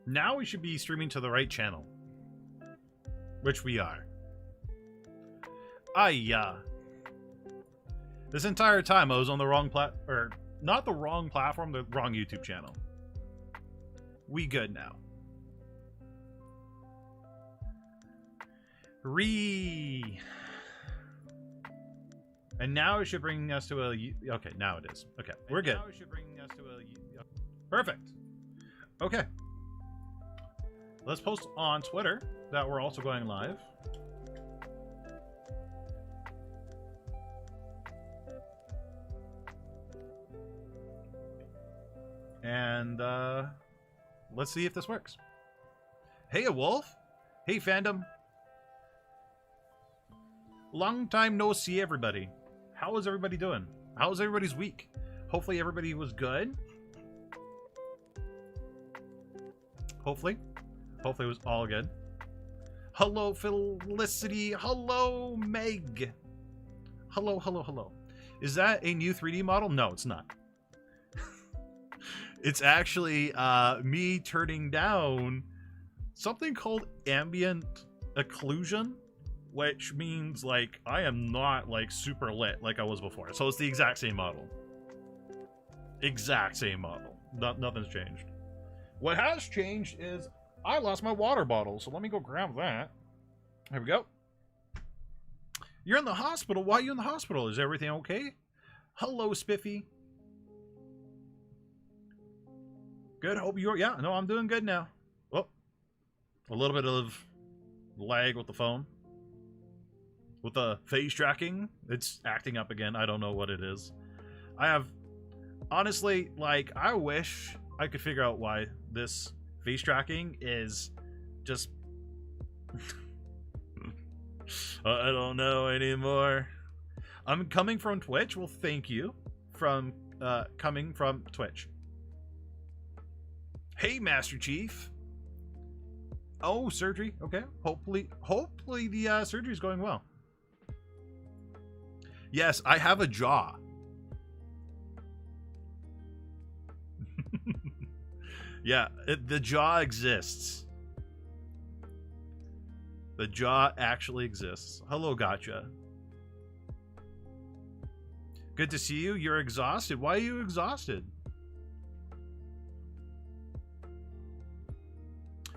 Now we should be streaming to the right channel. Which we are. This entire time I was on the wrong not the wrong platform, the wrong YouTube channel. We good now. And now it should bring us to a... Okay, now it is. Okay, we're good. Now it should bring us to a... Perfect. Okay. Let's post on Twitter that we're also going live. And let's see if this works. Hey, a wolf. Hey, fandom. Long time no see, everybody. How is everybody doing? How was everybody's week? Hopefully everybody was good. Hopefully it was all good. Hello, Felicity. Hello, Meg. Hello. Is that a new 3D model? No, it's not. It's actually me turning down something called ambient occlusion, which means like I am not like super lit like I was before. So it's the exact same model. Exact same model. Nothing's changed. What has changed is I lost my water bottle, so let me go grab that. There we go. You're in the hospital. Why are you in the hospital? Is everything okay? Hello, Spiffy. Good. Hope you're... Yeah, no, I'm doing good now. Oh, a little bit of lag with the phone. With the face tracking, it's acting up again. I don't know what it is. I have... Honestly, like, I wish I could figure out why this face tracking is just... I don't know anymore. I'm coming from Twitch. Well, thank you. Coming from Twitch. Hey, Master Chief. Oh, surgery. Okay. Hopefully the surgery is going well. Yes, I have a jaw. Yeah, the jaw exists. The jaw actually exists. Hello, gotcha. Good to see you. You're exhausted. Why are you exhausted?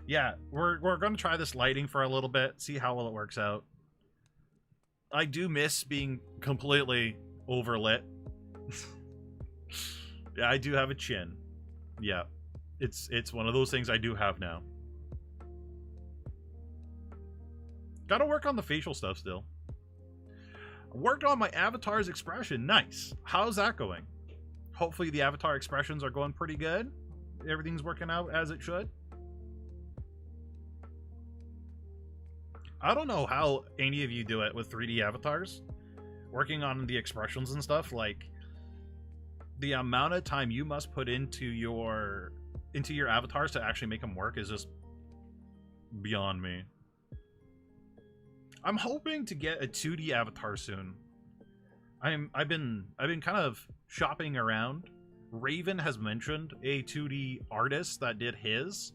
Yeah, we're going to try this lighting for a little bit, see how well it works out. I do miss being completely overlit. Yeah, I do have a chin. Yeah, it's one of those things I do have now. Gotta work on the facial stuff still. Worked on my avatar's expression. Nice. How's that going? Hopefully the avatar expressions are going pretty good. Everything's working out as it should. I don't know how any of you do it with 3D avatars. Working on the expressions and stuff, like the amount of time you must put into your avatars to actually make them work is just beyond me. I'm hoping to get a 2D avatar soon. I've been kind of shopping around. Raven has mentioned a 2D artist that did his,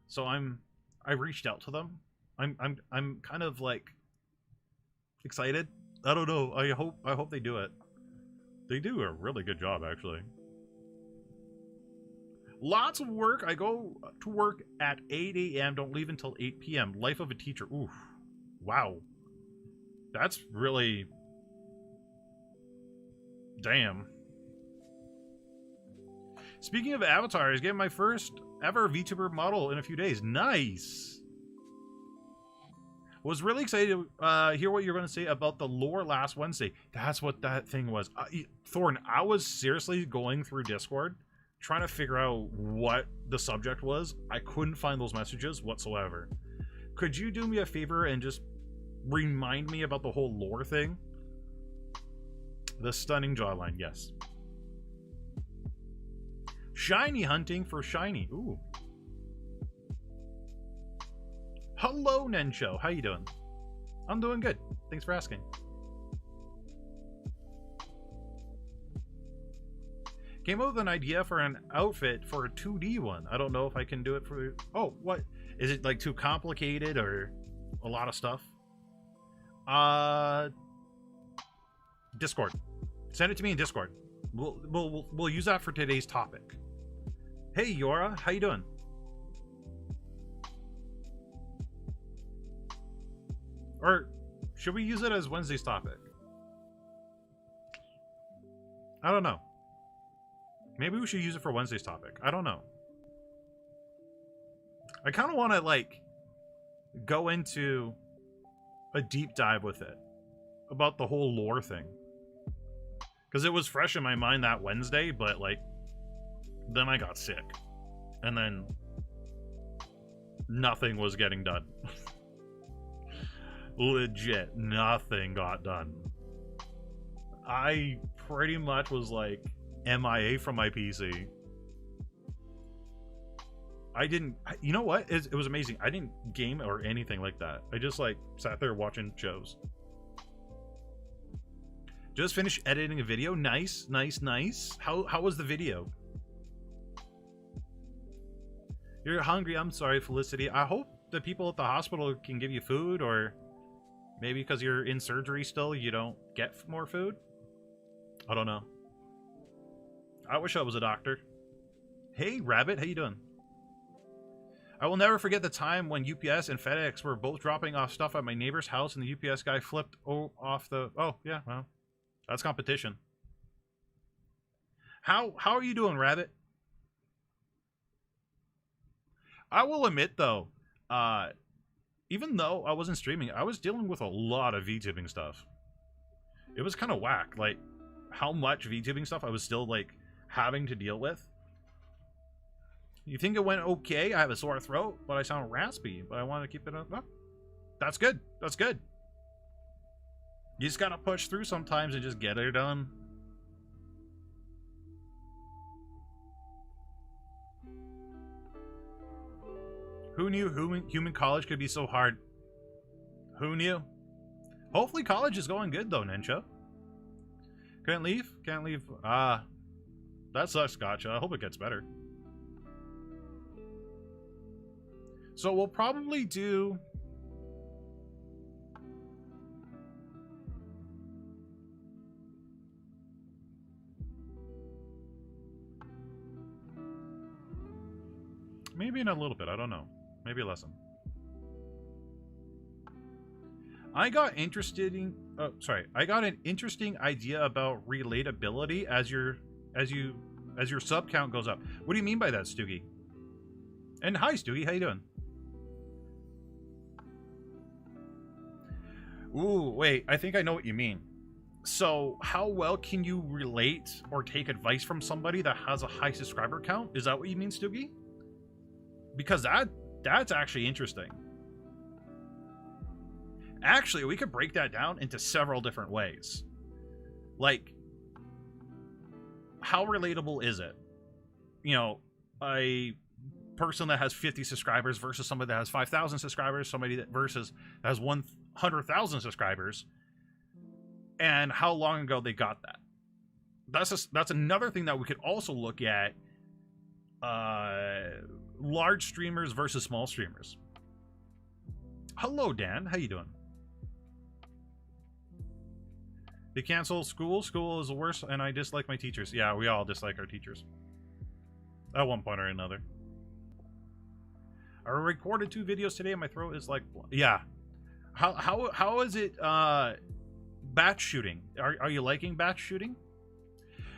so I reached out to them. I'm kind of like excited. I don't know. I hope they do it. They do a really good job, actually. Lots of work. I go to work at 8 a.m. Don't leave until 8 p.m. Life of a teacher. Oof. Wow. That's really... Damn. Speaking of avatars, getting my first ever VTuber model in a few days. Nice. Was really excited to hear what you're going to say about the lore last Wednesday. That's what that thing was. Thorn, I was seriously going through Discord trying to figure out what the subject was. I couldn't find those messages whatsoever. Could you do me a favor and just remind me about the whole lore thing? The stunning jawline, yes. Shiny hunting for shiny. Ooh. Hello, Nensho. How you doing? I'm doing good. Thanks for asking. Came up with an idea for an outfit for a 2D one. I don't know if I can do it for... Oh, what? Is it like too complicated or a lot of stuff? Discord. Send it to me in Discord. We'll use that for today's topic. Hey, Yora, how you doing? Or should we use it as Wednesday's topic? I don't know. Maybe we should use it for Wednesday's topic. I don't know. I kind of want to, like, go into a deep dive with it about the whole lore thing. Because it was fresh in my mind that Wednesday, but, like, then I got sick. And then nothing was getting done. Legit, nothing got done. I pretty much was, like, MIA from my PC. I didn't... You know what? It was amazing. I didn't game or anything like that. I just, like, sat there watching shows. Just finished editing a video. Nice, nice, nice. How was the video? You're hungry. I'm sorry, Felicity. I hope the people at the hospital can give you food, or maybe because you're in surgery still, you don't get more food? I don't know. I wish I was a doctor. Hey, Rabbit. How you doing? I will never forget the time when UPS and FedEx were both dropping off stuff at my neighbor's house, and the UPS guy flipped off the... Oh, yeah, well, that's competition. How are you doing, Rabbit? I will admit, though, even though I wasn't streaming, I was dealing with a lot of VTubing stuff. It was kind of whack, like, how much VTubing stuff I was still, like, having to deal with. You think it went okay? I have a sore throat, but I sound raspy, but I want to keep it up. Oh, that's good. That's good. You just gotta push through sometimes and just get it done. Who knew human college could be so hard? Who knew? Hopefully college is going good, though, Ninja. Can't leave? Can't leave. That sucks, Gotcha. I hope it gets better. So we'll probably do... Maybe in a little bit, I don't know. Maybe a lesson. I got an interesting idea about relatability as your sub count goes up. What do you mean by that, Stoogie? And hi, Stoogie, how you doing? Ooh, wait, I think I know what you mean. So, how well can you relate or take advice from somebody that has a high subscriber count? Is that what you mean, Stoogie? Because that's actually interesting. Actually, we could break that down into several different ways. Like, how relatable is it? You know, a person that has 50 subscribers versus somebody that has 5,000 subscribers, somebody that has 100,000 subscribers, and how long ago they got that. That's another thing that we could also look at. Large streamers versus small streamers. Hello, Dan. How you doing? They cancel school. School is the worst, and I dislike my teachers. Yeah, we all dislike our teachers. At one point or another. I recorded 2 videos today, and my throat is like... Yeah. How is it, batch shooting? Are you liking batch shooting?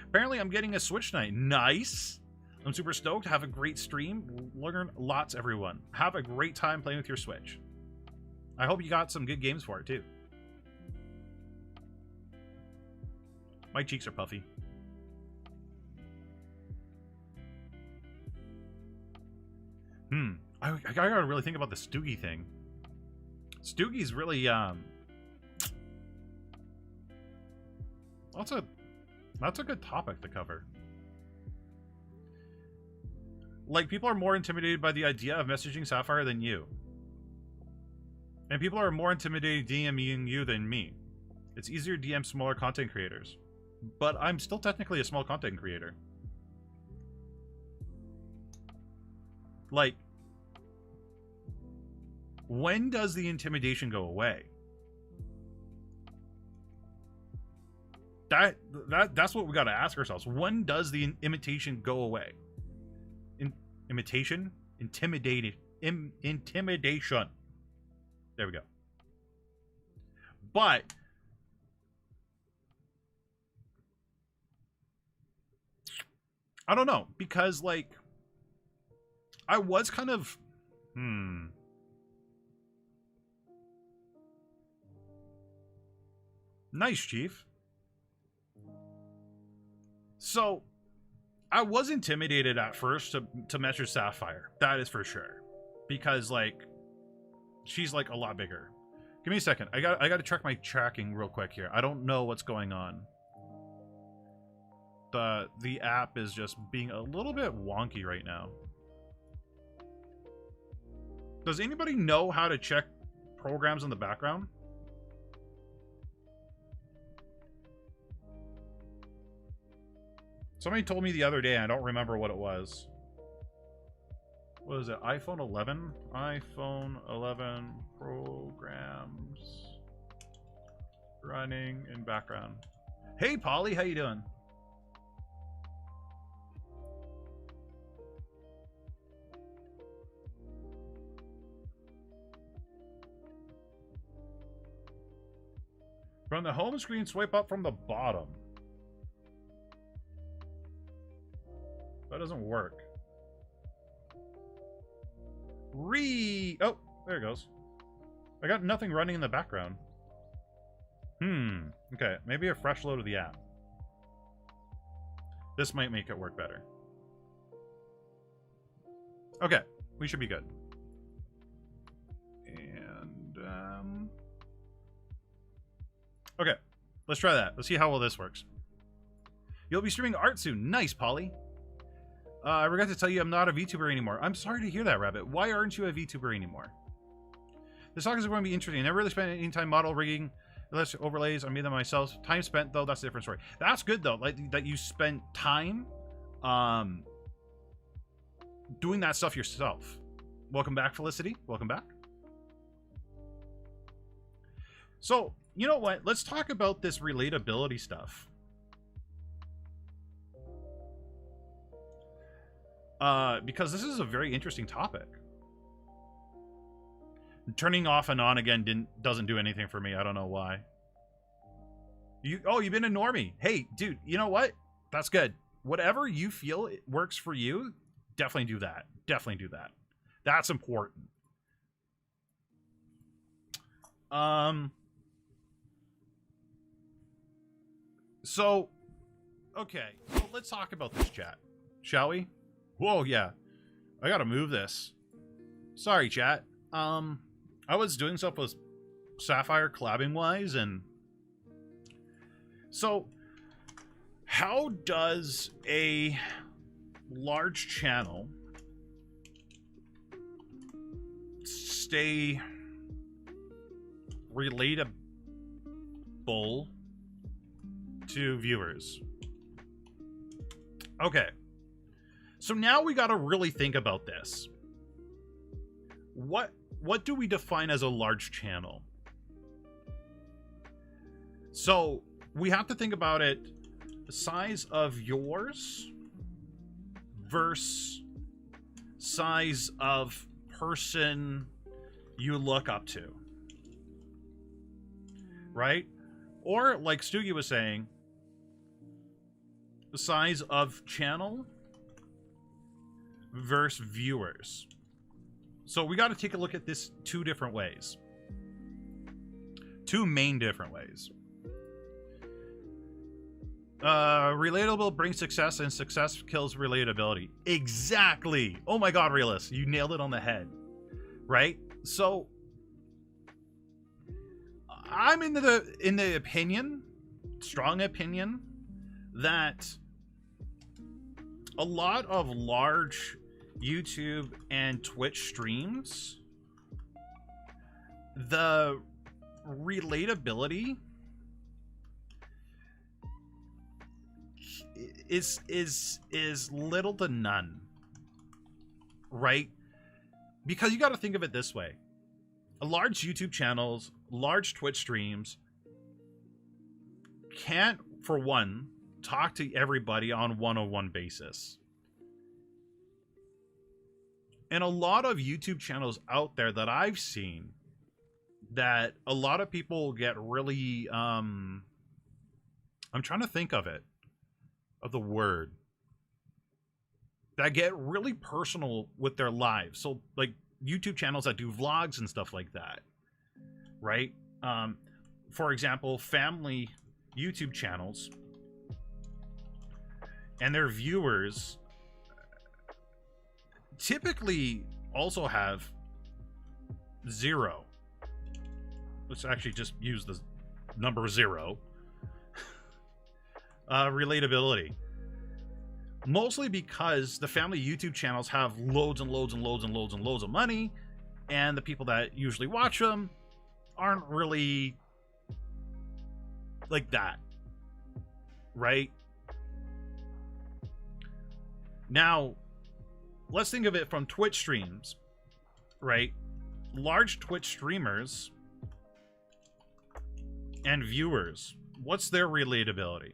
Apparently, I'm getting a Switch tonight. Nice! I'm super stoked. Have a great stream. Learn lots, everyone. Have a great time playing with your Switch. I hope you got some good games for it, too. My cheeks are puffy. I gotta really think about the Stoogie thing. Stoogie's really, that's a good topic to cover. Like, people are more intimidated by the idea of messaging Sapphire than you. And people are more intimidated DMing you than me. It's easier to DM smaller content creators. But I'm still technically a small content creator. Like, when does the intimidation go away? That's what we got to ask ourselves. When does the imitation go away? Intimidation. There we go. But I don't know, because like I was kind of Nice, Chief. So I was intimidated at first to message Sapphire. That is for sure. Because like she's like a lot bigger. Give me a second. I got to check my tracking real quick here. I don't know what's going on. The app is just being a little bit wonky right now. Does anybody know how to check programs in the background? Somebody told me the other day, I don't remember what it was. What is it? iPhone 11? iPhone 11 programs running in background. Hey, Polly, how you doing? From the home screen, swipe up from the bottom. That doesn't work. Oh, there it goes. I got nothing running in the background. Okay, maybe a fresh load of the app. This might make it work better. Okay, we should be good. And, okay, let's try that. Let's see how well this works. You'll be streaming art soon. Nice, Polly. I forgot to tell you I'm not a VTuber anymore. I'm sorry to hear that, Rabbit. Why aren't you a VTuber anymore? This talk is going to be interesting. I never really spent any time model rigging, less overlays. I made them myself. Time spent, though, that's a different story. That's good, though, like that you spent time doing that stuff yourself. Welcome back, Felicity. Welcome back. So, you know what? Let's talk about this relatability stuff. Because this is a very interesting topic. Turning off and on again doesn't do anything for me. I don't know why. You've been a normie. Hey, dude, you know what? That's good. Whatever you feel it works for you, definitely do that. Definitely do that. That's important. So, okay. So let's talk about this, chat. Shall we? Whoa, yeah. I gotta move this. Sorry, chat. I was doing stuff with Sapphire collabing-wise, and... So, how does a large channel stay relatable to viewers? Okay. So now we got to really think about this. What do we define as a large channel? So we have to think about it, the size of yours versus size of person you look up to. Right? Or like Stoogie was saying, the size of channel versus viewers. So we got to take a look at this two different ways. Two main different ways. Relatable brings success, and success kills relatability. Exactly. Oh my god, Realist, you nailed it on the head. Right? So I'm in the opinion, strong opinion, that a lot of large YouTube and Twitch streams, the relatability is little to none. right? Because you got to think of it this way. Large YouTube channels, large Twitch streams can't, for one, talk to everybody on one-on-one basis. And a lot of YouTube channels out there that I've seen that a lot of people get really, I'm trying to think of the word, that get really personal with their lives. So like YouTube channels that do vlogs and stuff like that, right? For example, family YouTube channels and their viewers typically also have 0. Let's actually just use the number 0. Relatability. Mostly because the family YouTube channels have loads and loads and loads and loads and loads of money, and the people that usually watch them aren't really like that, right? Now, let's think of it from Twitch streams, right? Large Twitch streamers and viewers, what's their relatability?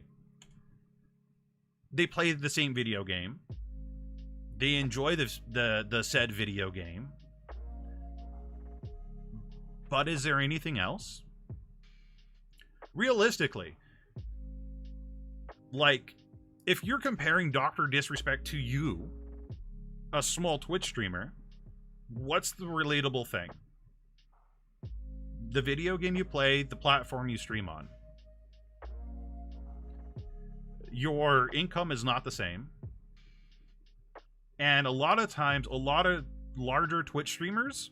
They play the same video game. They enjoy the said video game. But is there anything else? Realistically, like, if you're comparing Dr. Disrespect to you, a small Twitch streamer, what's the relatable thing? The video game you play, the platform you stream on. Your income is not the same. And a lot of times, a lot of larger Twitch streamers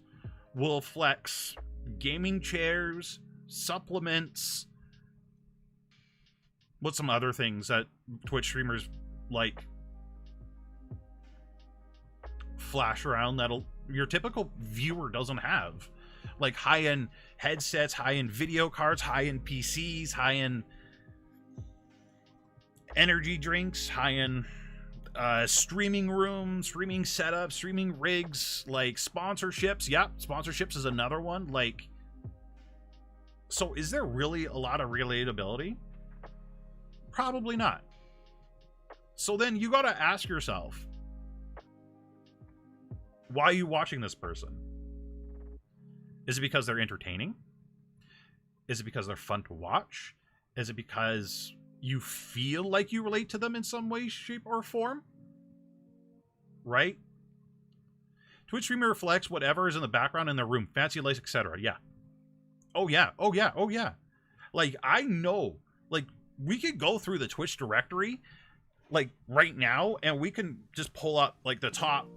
will flex gaming chairs, supplements. What's some other things that Twitch streamers like flash around that your typical viewer doesn't have? Like high-end headsets, high-end video cards, high-end PCs, high-end energy drinks, high-end streaming rooms, streaming setups, streaming rigs, like sponsorships. Yep, sponsorships is another one. Like, so is there really a lot of relatability? Probably not. So then you got to ask yourself, why are you watching this person? Is it because they're entertaining? Is it because they're fun to watch? Is it because you feel like you relate to them in some way, shape, or form? Right? Twitch streamer reflects whatever is in the background in their room. Fancy lights, etc. Yeah. Oh, yeah. Oh, yeah. Oh, yeah. Like, I know. Like, we could go through the Twitch directory, like, right now, and we can just pull up, like, the top,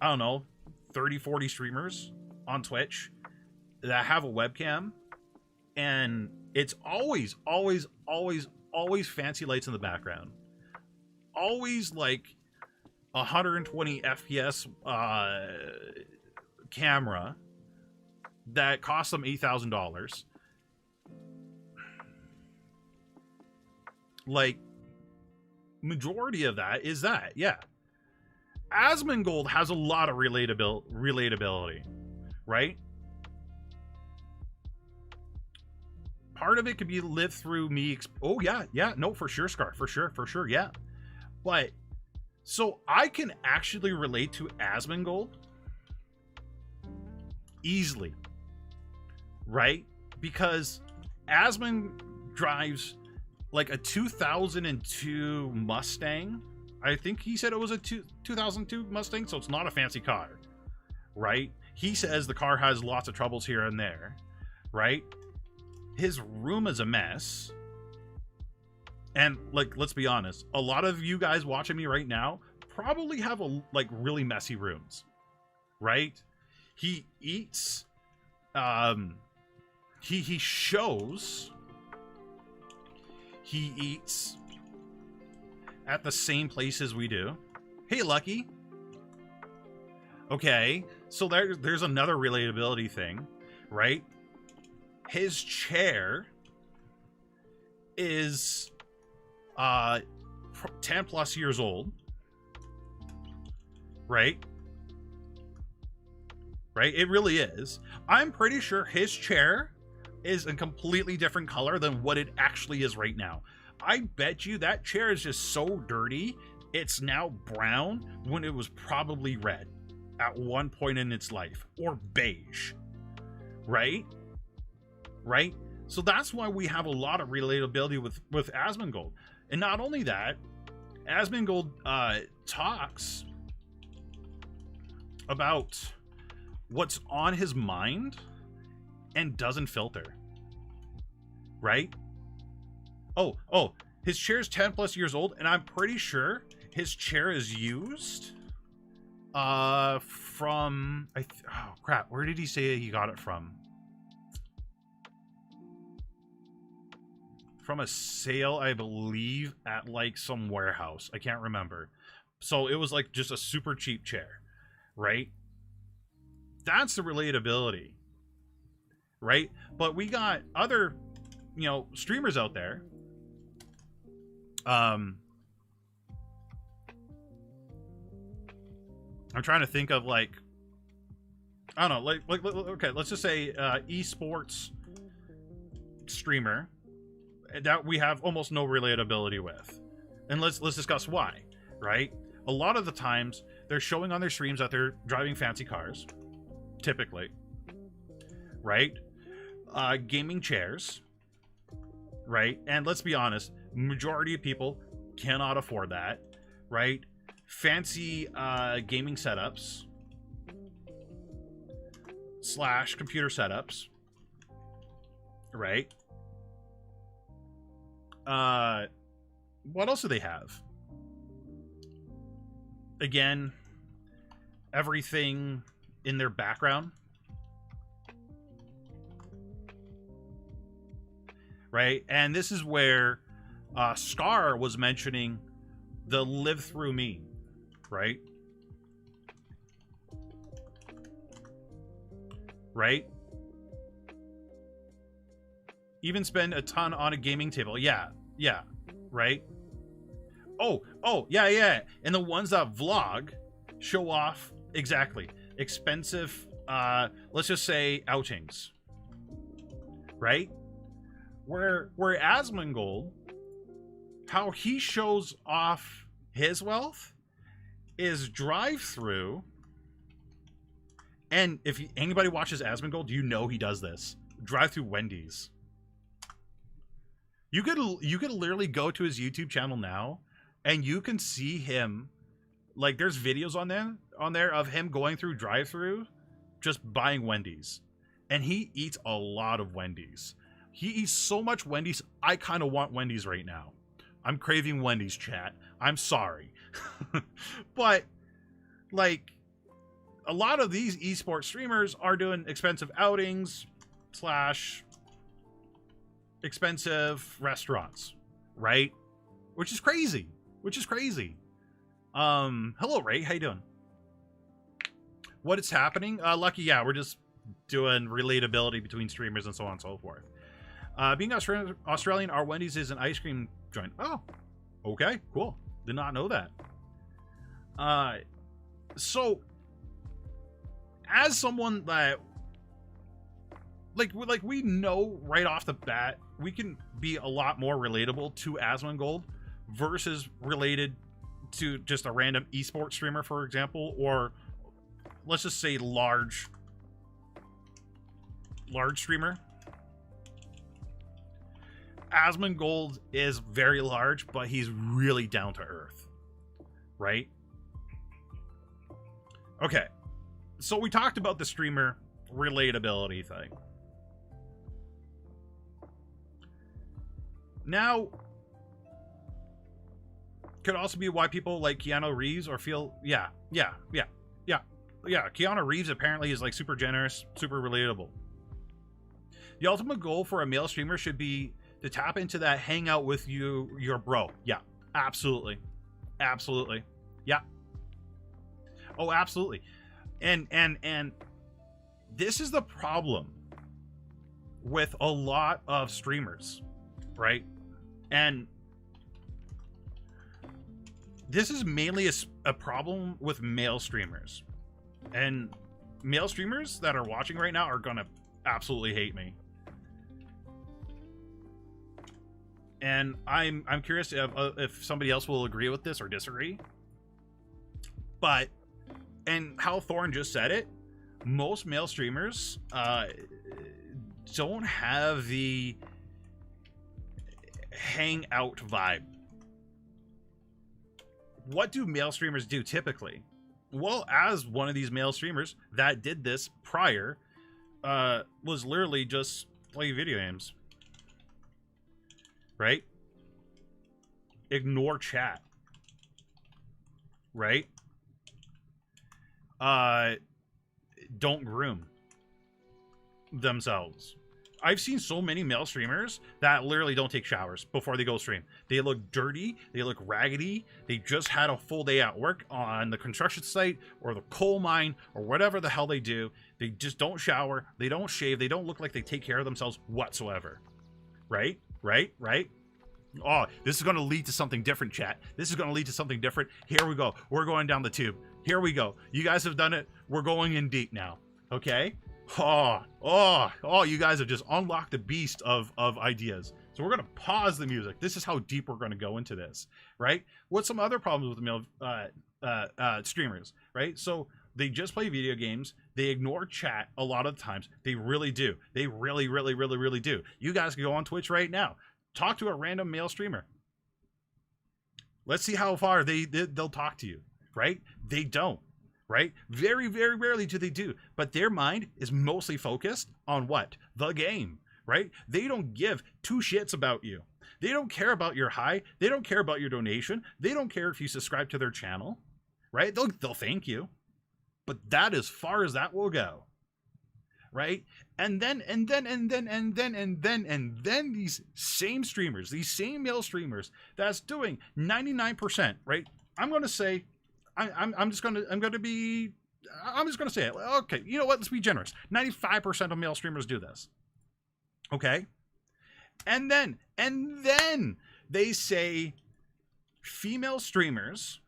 I don't know, 30, 40 streamers on Twitch that have a webcam, and it's always fancy lights in the background. Always, like, 120 FPS camera that costs them $8,000. Like, majority of that is that, yeah. Asmongold has a lot of relatability, right? Part of it could be lived through me. Oh, yeah, no, for sure, Scar, for sure, yeah. But, so I can actually relate to Asmongold easily, right? Because Asmon drives like a 2002 Mustang. I think he said it was a 2002 Mustang, so it's not a fancy car, right? He says the car has lots of troubles here and there, right? His room is a mess. And, like, let's be honest, a lot of you guys watching me right now probably have, like, really messy rooms, right? He eats, he shows he eats at the same places we do. Hey, Lucky. Okay, so there's another relatability thing, right? His chair is 10 plus years old, right? right? It really is. I'm pretty sure his chair is a completely different color than what it actually is right now. I bet you that chair is just so dirty, it's now brown when it was probably red at one point in its life, or beige, right? Right? So that's why we have a lot of relatability with Asmongold. And not only that, Asmongold talks about what's on his mind and doesn't filter, right? Oh, his chair is 10 plus years old, and I'm pretty sure his chair is used from oh crap, where did he say he got it from? From a sale, I believe, at like some warehouse. I can't remember. So it was like just a super cheap chair, right? That's the relatability, right? But we got other, streamers out there. I'm trying to think of like, I don't know, like okay, let's just say esports streamer that we have almost no relatability with, and let's discuss why. Right, a lot of the times they're showing on their streams that they're driving fancy cars, typically, right? Gaming chairs, right? And let's be honest, majority of people cannot afford that, right? Fancy gaming setups / computer setups, right? What else do they have? Again, everything in their background, right? And this is where Scar was mentioning the live through me, right? Right? Even spend a ton on a gaming table. Yeah, right? Oh, yeah. And the ones that vlog show off, exactly, expensive, let's just say outings, right? Where Asmongold, how he shows off his wealth is drive-through. And if anybody watches Asmongold, you know he does this. Drive-through Wendy's. You could literally go to his YouTube channel now, and you can see him. Like, there's videos on there of him going through drive-through, just buying Wendy's, and he eats a lot of Wendy's. He eats so much Wendy's. I kind of want Wendy's right now. I'm craving Wendy's, chat. I'm sorry, but like, a lot of these esports streamers are doing expensive outings / expensive restaurants, right? Which is crazy. Hello, Ray. How you doing? What is happening? Lucky, yeah, we're just doing relatability between streamers and so on and so forth. Being Australian, our Wendy's is an ice cream joint. Oh, okay, cool. Did not know that. So, as someone that, like we know right off the bat, we can be a lot more relatable to Asmongold versus related to just a random esports streamer, for example, or let's just say large streamer. Asmongold is very large, but he's really down to earth, right? Okay, so we talked about the streamer relatability thing. Now, could also be why people like Keanu Reeves or feel, yeah. Keanu Reeves apparently is like super generous, super relatable. The ultimate goal for a male streamer should be to tap into that hangout with your bro. Yeah, absolutely. Yeah. Oh, absolutely. And this is the problem with a lot of streamers, right? And this is mainly a problem with male streamers. And male streamers that are watching right now are gonna absolutely hate me. And I'm curious if somebody else will agree with this or disagree. But, and how Thorn just said it, most male streamers don't have the hangout vibe. What do male streamers do typically? Well, as one of these male streamers that did this prior, was literally just play video games. Right? Ignore chat. Right? Don't groom themselves. I've seen so many male streamers that literally don't take showers before they go stream. They look dirty, they look raggedy, they just had a full day at work on the construction site or the coal mine or whatever the hell they do. They just don't shower, they don't shave, they don't look like they take care of themselves whatsoever. Right? Oh, this is going to lead to something different, chat. This is going to lead to something different. Here we go. We're going down the tube. Here we go. You guys have done it. We're going in deep now. Okay? Oh, you guys have just unlocked the beast of ideas. So we're going to pause the music. This is how deep we're going to go into this, right? What's some other problems with the male streamers, right? So they just play video games. They ignore chat a lot of times. They really do. They really do. You guys can go on Twitch right now. Talk to a random male streamer. Let's see how far they'll talk to you, right? They don't, right? Very rarely do they do. But their mind is mostly focused on what? The game, right? They don't give two shits about you. They don't care about your high. They don't care about your donation. They don't care if you subscribe to their channel, right? They'll thank you. But that as far as that will go, right? And then these same streamers, these same male streamers that's doing 99%, right? I'm going to say, I'm just going to say it. Okay, you know what? Let's be generous. 95% of male streamers do this. Okay? And then they say female streamers,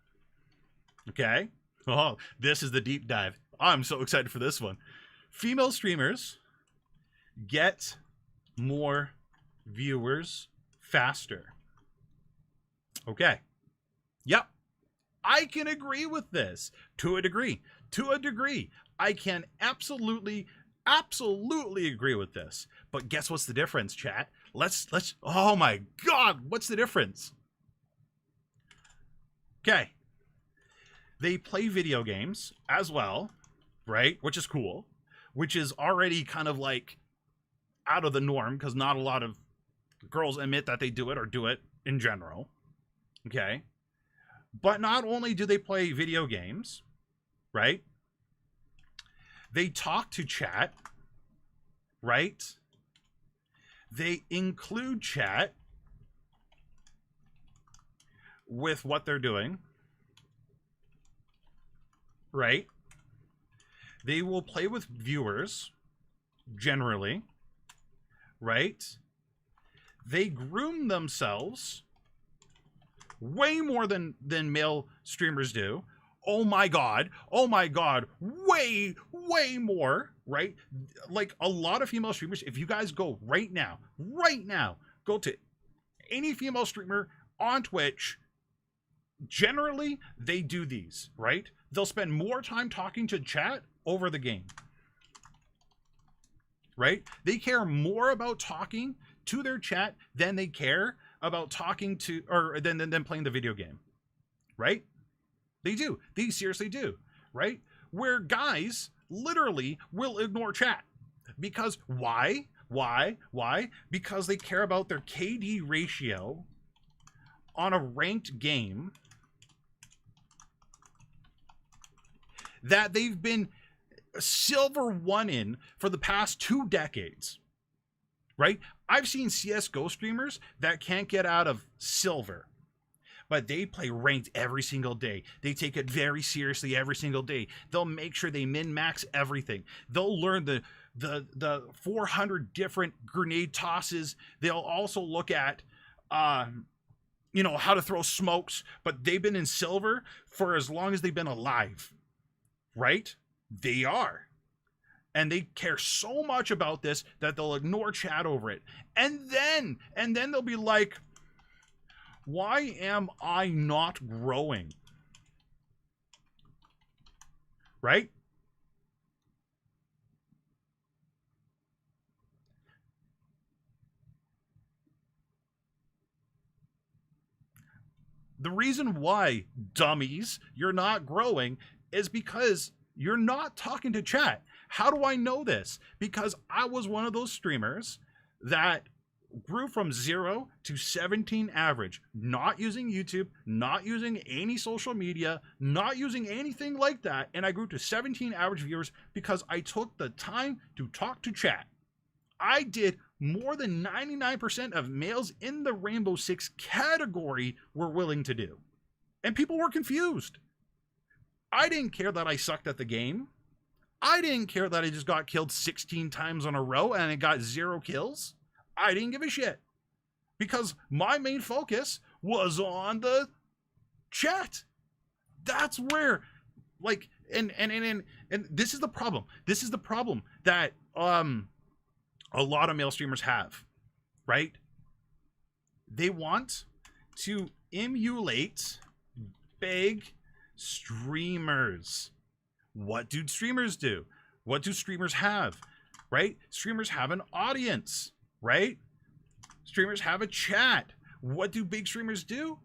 okay? Oh, this is the deep dive. I'm so excited for this one. Female streamers get more viewers faster. Okay. Yep. I can agree with this to a degree. To a degree. I can absolutely agree with this. But guess what's the difference, chat? Let's oh my God, what's the difference? Okay. They play video games as well, right? Which is cool. Which is already kind of like out of the norm because not a lot of girls admit that they do it or do it in general. Okay. But not only do they play video games, right? They talk to chat, right? They include chat with what they're doing, right? They will play with viewers, generally, right? They groom themselves way more than male streamers do. Oh my God, way more, right? Like a lot of female streamers, if you guys go right now, go to any female streamer on Twitch, generally they do these, right? They'll spend more time talking to chat over the game, right? They care more about talking to their chat than they care about talking to or than playing the video game, right? They do. They seriously do, right? Where guys literally will ignore chat because why? Because they care about their KD ratio on a ranked game that they've been silver 1 in for the past 2 decades, right? I've seen CSGO streamers that can't get out of silver, but they play ranked every single day. They take it very seriously every single day. They'll make sure they min-max everything. They'll learn the 400 different grenade tosses. They'll also look at, how to throw smokes, but they've been in silver for as long as they've been alive, right? They are. and they care so much about this that they'll ignore chat over it. And then they'll be like, why am I not growing? Right? The reason why, dummies, you're not growing is because you're not talking to chat. How do I know this? Because I was one of those streamers that grew from 0 to 17 average, not using YouTube, not using any social media, not using anything like that, and I grew to 17 average viewers because I took the time to talk to chat. I did more than 99% of males in the Rainbow Six category were willing to do. And people were confused. I didn't care that I sucked at the game. I didn't care that I just got killed 16 times in a row and I got 0 kills. I didn't give a shit. Because my main focus was on the chat. That's where, like, and this is the problem. This is the problem that a lot of male streamers have, right? They want to emulate big streamers. What do streamers do? What do streamers have, right? Streamers have an audience, right? Streamers have a chat. What do big streamers do?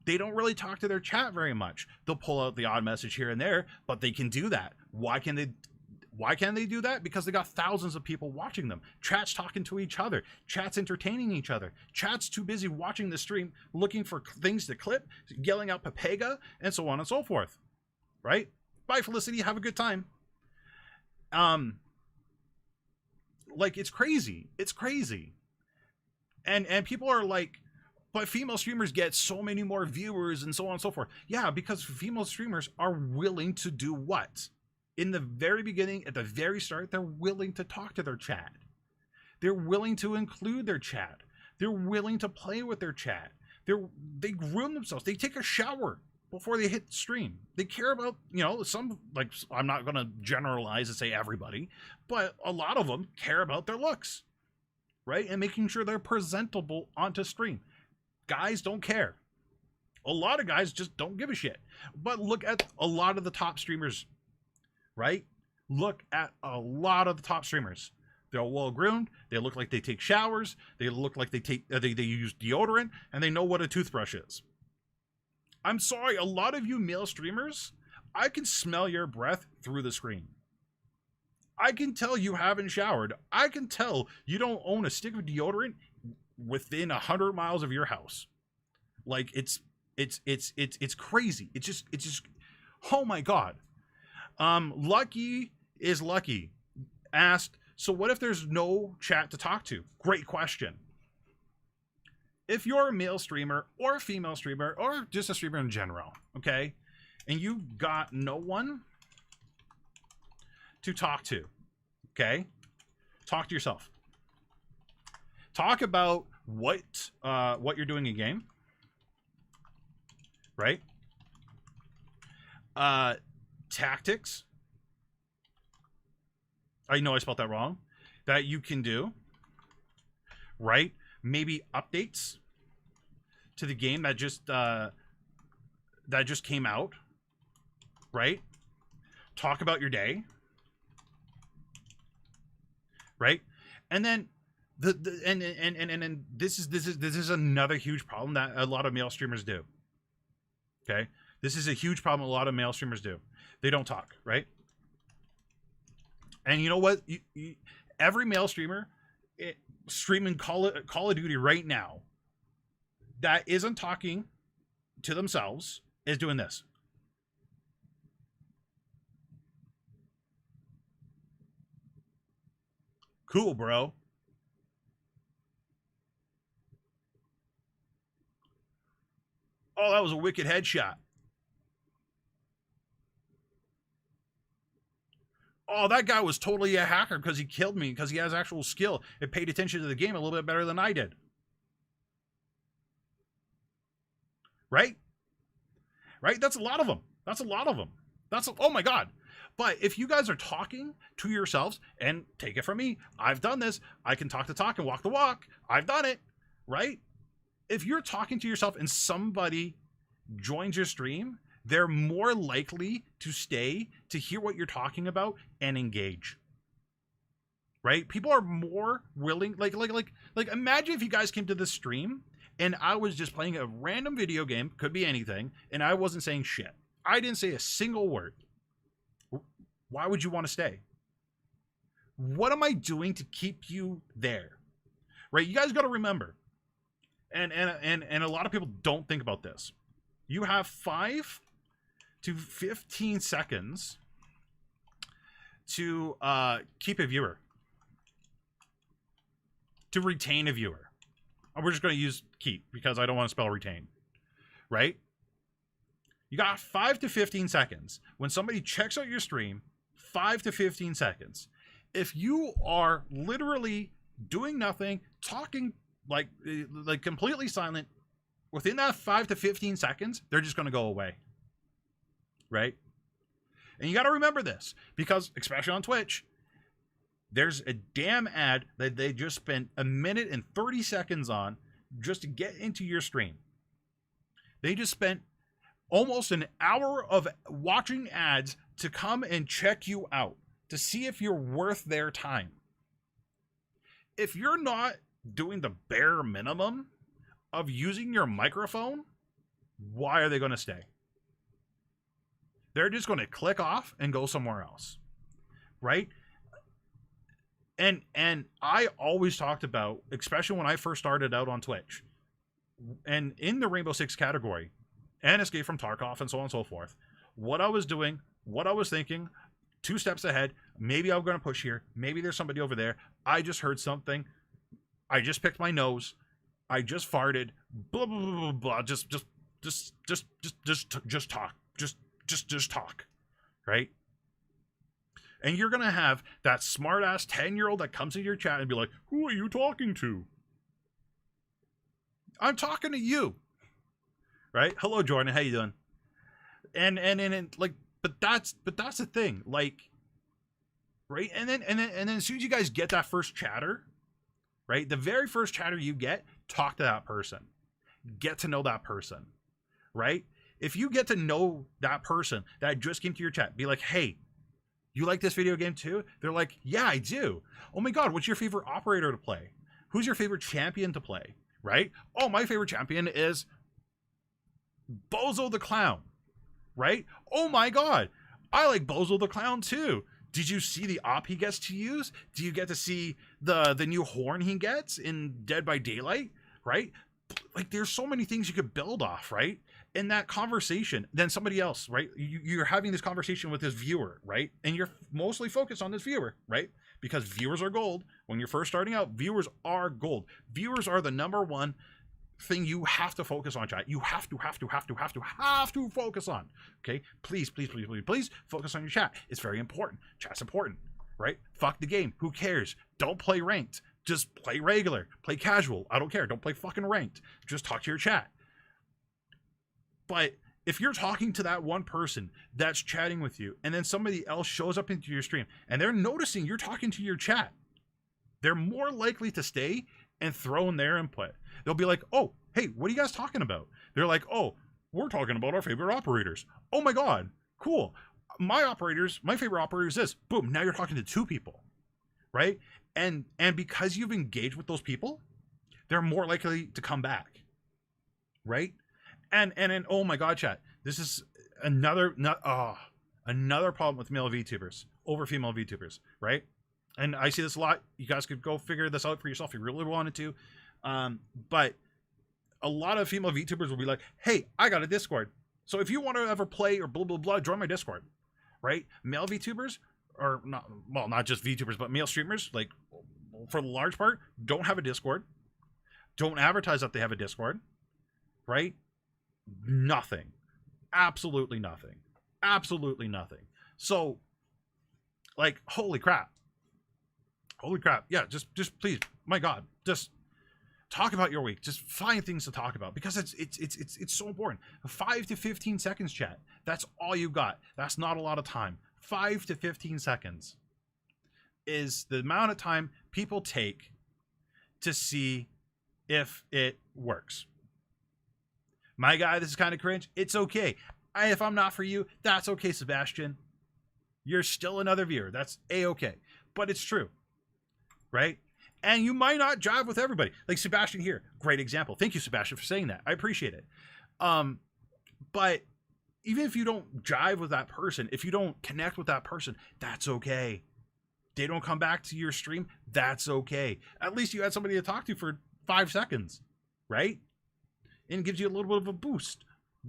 They don't really talk to their chat very much. They'll pull out the odd message here and there, but they can do that. Why can they do that? Because they got thousands of people watching them. Chat's talking to each other. Chat's entertaining each other. Chat's too busy watching the stream, looking for things to clip, yelling out Papega, and so on and so forth. Right? Bye, Felicity. Have a good time. Like, it's crazy. It's crazy. And people are like, but female streamers get so many more viewers and so on and so forth. Yeah, because female streamers are willing to do what? In the very beginning, at the very start, they're willing to talk to their chat. They're willing to include their chat. They're willing to play with their chat. They groom themselves. They take a shower before they hit the stream. They care about, some, like, I'm not going to generalize and say everybody, but a lot of them care about their looks, right? And making sure they're presentable onto stream. Guys don't care. A lot of guys just don't give a shit. But look at a lot of the top streamers, right? Look at a lot of the top streamers. They're well groomed. They look like they take showers. They look like they use deodorant, and they know what a toothbrush is. I'm sorry, a lot of you male streamers, I can smell your breath through the screen. I can tell you haven't showered. I can tell you don't own a stick of deodorant within 100 miles of your house. Like, it's crazy. It's just oh my god. Lucky is Lucky asked, so what if there's no chat to talk to? Great question. If you're a male streamer or a female streamer or just a streamer in general, okay, and you got no one to talk to, okay, talk to yourself. Talk about what you're doing in game, right? Tactics. I know I spelled that wrong. That you can do, right? Maybe updates to the game that just came out, right? Talk about your day, right? And then and this is another huge problem that a lot of male streamers do. Okay, this is a huge problem a lot of male streamers do. They don't talk, right? And you know what? Every male streamer streaming Call of Duty right now that isn't talking to themselves is doing this. Cool, bro. Oh, that was a wicked headshot. Oh, that guy was totally a hacker because he killed me because he has actual skill and paid attention to the game a little bit better than I did. Right? Right? That's a lot of them. That's a lot of them. Oh my god. But if you guys are talking to yourselves, and take it from me, I've done this. I can talk the talk and walk the walk. I've done it, right? If you're talking to yourself and somebody joins your stream, they're more likely to stay, to hear what you're talking about and engage. Right? People are more willing, like imagine if you guys came to this stream and I was just playing a random video game, could be anything, and I wasn't saying shit. I didn't say a single word. Why would you want to stay? What am I doing to keep you there? Right? You guys got to remember, and a lot of people don't think about this. You have 5 to 15 seconds to keep a viewer, to retain a viewer. We're just going to use keep because I don't want to spell retain, right? You got 5 to 15 seconds. When somebody checks out your stream, 5 to 15 seconds. If you are literally doing nothing, talking like completely silent, within that 5 to 15 seconds, they're just going to go away, right? And you got to remember this because, especially on Twitch, there's a damn ad that they just spent 1 minute and 30 seconds on just to get into your stream. They just spent almost an hour of watching ads to come and check you out, to see if you're worth their time. If you're not doing the bare minimum of using your microphone, why are they going to stay? They're just going to click off and go somewhere else, right? And I always talked about, especially when I first started out on Twitch, and in the Rainbow Six category, and Escape from Tarkov, and so on and so forth, what I was doing, what I was thinking, 2 steps ahead, maybe I'm going to push here, maybe there's somebody over there, I just heard something, I just picked my nose, I just farted, blah, blah, blah, blah, blah, just talk, just talk, right? And you're going to have that smart-ass 10-year-old that comes in your chat and be like, who are you talking to? I'm talking to you. Right? Hello, Jordan. How you doing? And like, but that's the thing. Like, right? And then as soon as you guys get that first chatter, right? The very first chatter you get, talk to that person. Get to know that person. Right? If you get to know that person that just came to your chat, be like, hey, you like this video game too? They're like, yeah, I do. Oh my God, what's your favorite operator to play? Who's your favorite champion to play? Right? Oh, my favorite champion is Bozo the Clown. Right? Oh my God, I like Bozo the Clown too. Did you see the op he gets to use? Do you get to see the new horn he gets in Dead by Daylight? Right? Like, there's so many things you could build off, right? In that conversation, then somebody else, right? You're having this conversation with this viewer, right? And you're mostly focused on this viewer, right? Because viewers are gold. When you're first starting out, viewers are gold. Viewers are the number one thing you have to focus on, chat. You have to focus on. Okay? Please focus on your chat. It's very important. Chat's important, right? Fuck the game. Who cares? Don't play ranked. Just play regular. Play casual. I don't care. Don't play fucking ranked. Just talk to your chat. But if you're talking to that one person that's chatting with you, and then somebody else shows up into your stream and they're noticing you're talking to your chat, they're more likely to stay and throw in their input. They'll be like, oh, hey, what are you guys talking about? They're like, oh, we're talking about our favorite operators. Oh my God, cool. My favorite operator is this. Boom, now you're talking to 2 people, right? And because you've engaged with those people, they're more likely to come back, right? And oh my God, chat, this is another problem with male VTubers over female VTubers, right? And I see this a lot. You guys could go figure this out for yourself if you really wanted to. But a lot of female VTubers will be like, hey, I got a Discord. So if you want to ever play or blah, blah, blah, join my Discord, right? Male VTubers, or not, well, not just VTubers, but male streamers, like, for the large part, don't have a Discord. Don't advertise that they have a Discord, right? Nothing. Absolutely nothing. Absolutely nothing. So, like, holy crap. Holy crap. Yeah, just please, my God, just talk about your week. Just find things to talk about because it's so important. 5 to 15 seconds, chat. That's all you got. That's not a lot of time. 5 to 15 seconds is the amount of time people take to see if it works. My guy, this is kind of cringe. It's okay. If I'm not for you, that's okay, Sebastian. You're still another viewer. That's a-okay. But it's true, right? And you might not jive with everybody. Like Sebastian here, great example. Thank you, Sebastian, for saying that. I appreciate it. But even if you don't jive with that person, if you don't connect with that person, that's okay. They don't come back to your stream, that's okay. At least you had somebody to talk to for 5 seconds, right? And it gives you a little bit of a boost.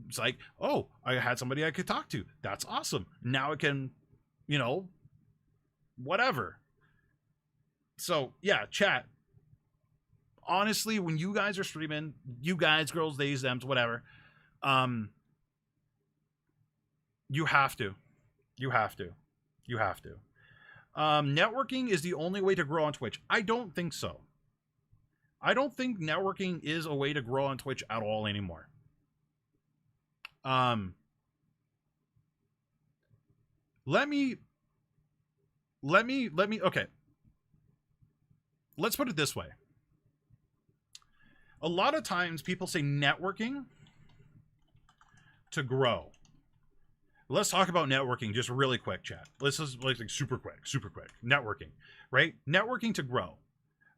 It's like, oh, I had somebody I could talk to. That's awesome. Now I can, you know, whatever. So, yeah, chat. Honestly, when you guys are streaming, you guys, girls, theys, thems, whatever, you have to. You have to. You have to. Networking is the only way to grow on Twitch. I don't think so. I don't think networking is a way to grow on Twitch at all anymore. Okay. Let's put it this way. A lot of times people say networking to grow. Let's talk about networking just really quick, chat. Let's just like super quick. Networking, right? Networking to grow.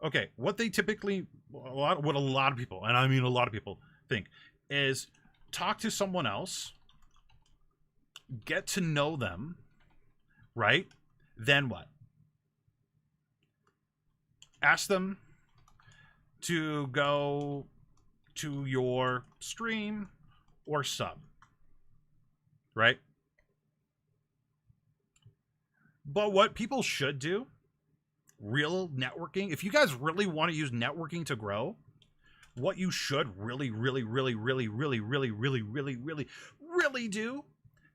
Okay, what they typically, what a lot of people, and I mean a lot of people think, is talk to someone else, get to know them, right? Then what? Ask them to go to your stream or sub, right? But what people should do, real networking, if you guys really want to use networking to grow, what you should really do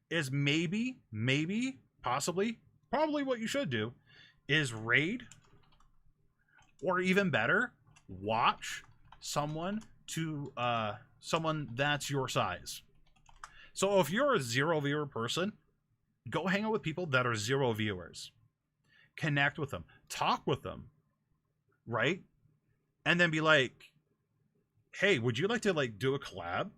is probably what you should do is raid, or even better, watch someone that's your size. So if you're a 0 viewer person, go hang out with people that are 0 viewers. Connect with them. Talk with them. Right? And then be like, hey, would you like to like do a collab?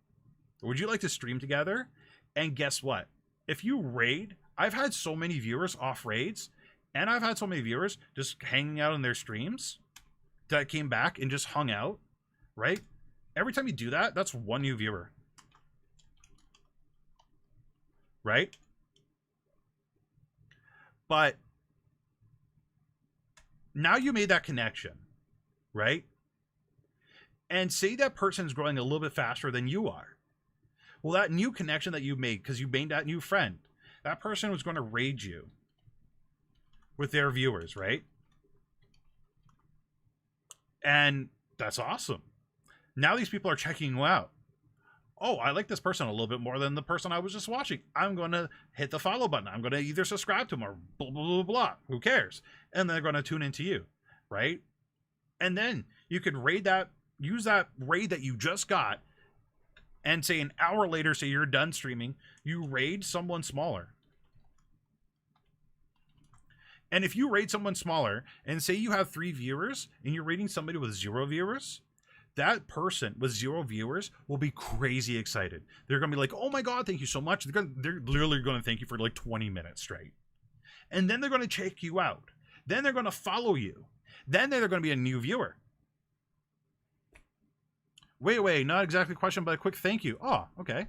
Would you like to stream together? And guess what? If you raid, I've had so many viewers off raids, and I've had so many viewers just hanging out in their streams that came back and just hung out, right? Every time you do that, that's 1 new viewer. Right? But now you made that connection, right? And say that person's growing a little bit faster than you are. Well, that new connection that you made, because you made that new friend, that person was going to raid you with their viewers, right? And that's awesome. Now these people are checking you out. Oh, I like this person a little bit more than the person I was just watching. I'm going to hit the follow button. I'm going to either subscribe to them or blah, blah, blah, blah. Who cares? And they're going to tune into you, right? And then you could use that raid that you just got, and say an hour later, say you're done streaming, you raid someone smaller. And if you raid someone smaller, and say you have 3 viewers, and you're raiding somebody with 0 viewers, that person with 0 viewers will be crazy excited. They're going to be like, oh my God, thank you so much. They're literally going to thank you for like 20 minutes straight. And then they're going to check you out. Then they're going to follow you. Then they're going to be a new viewer. Wait, not exactly a question, but a quick thank you. Oh, okay.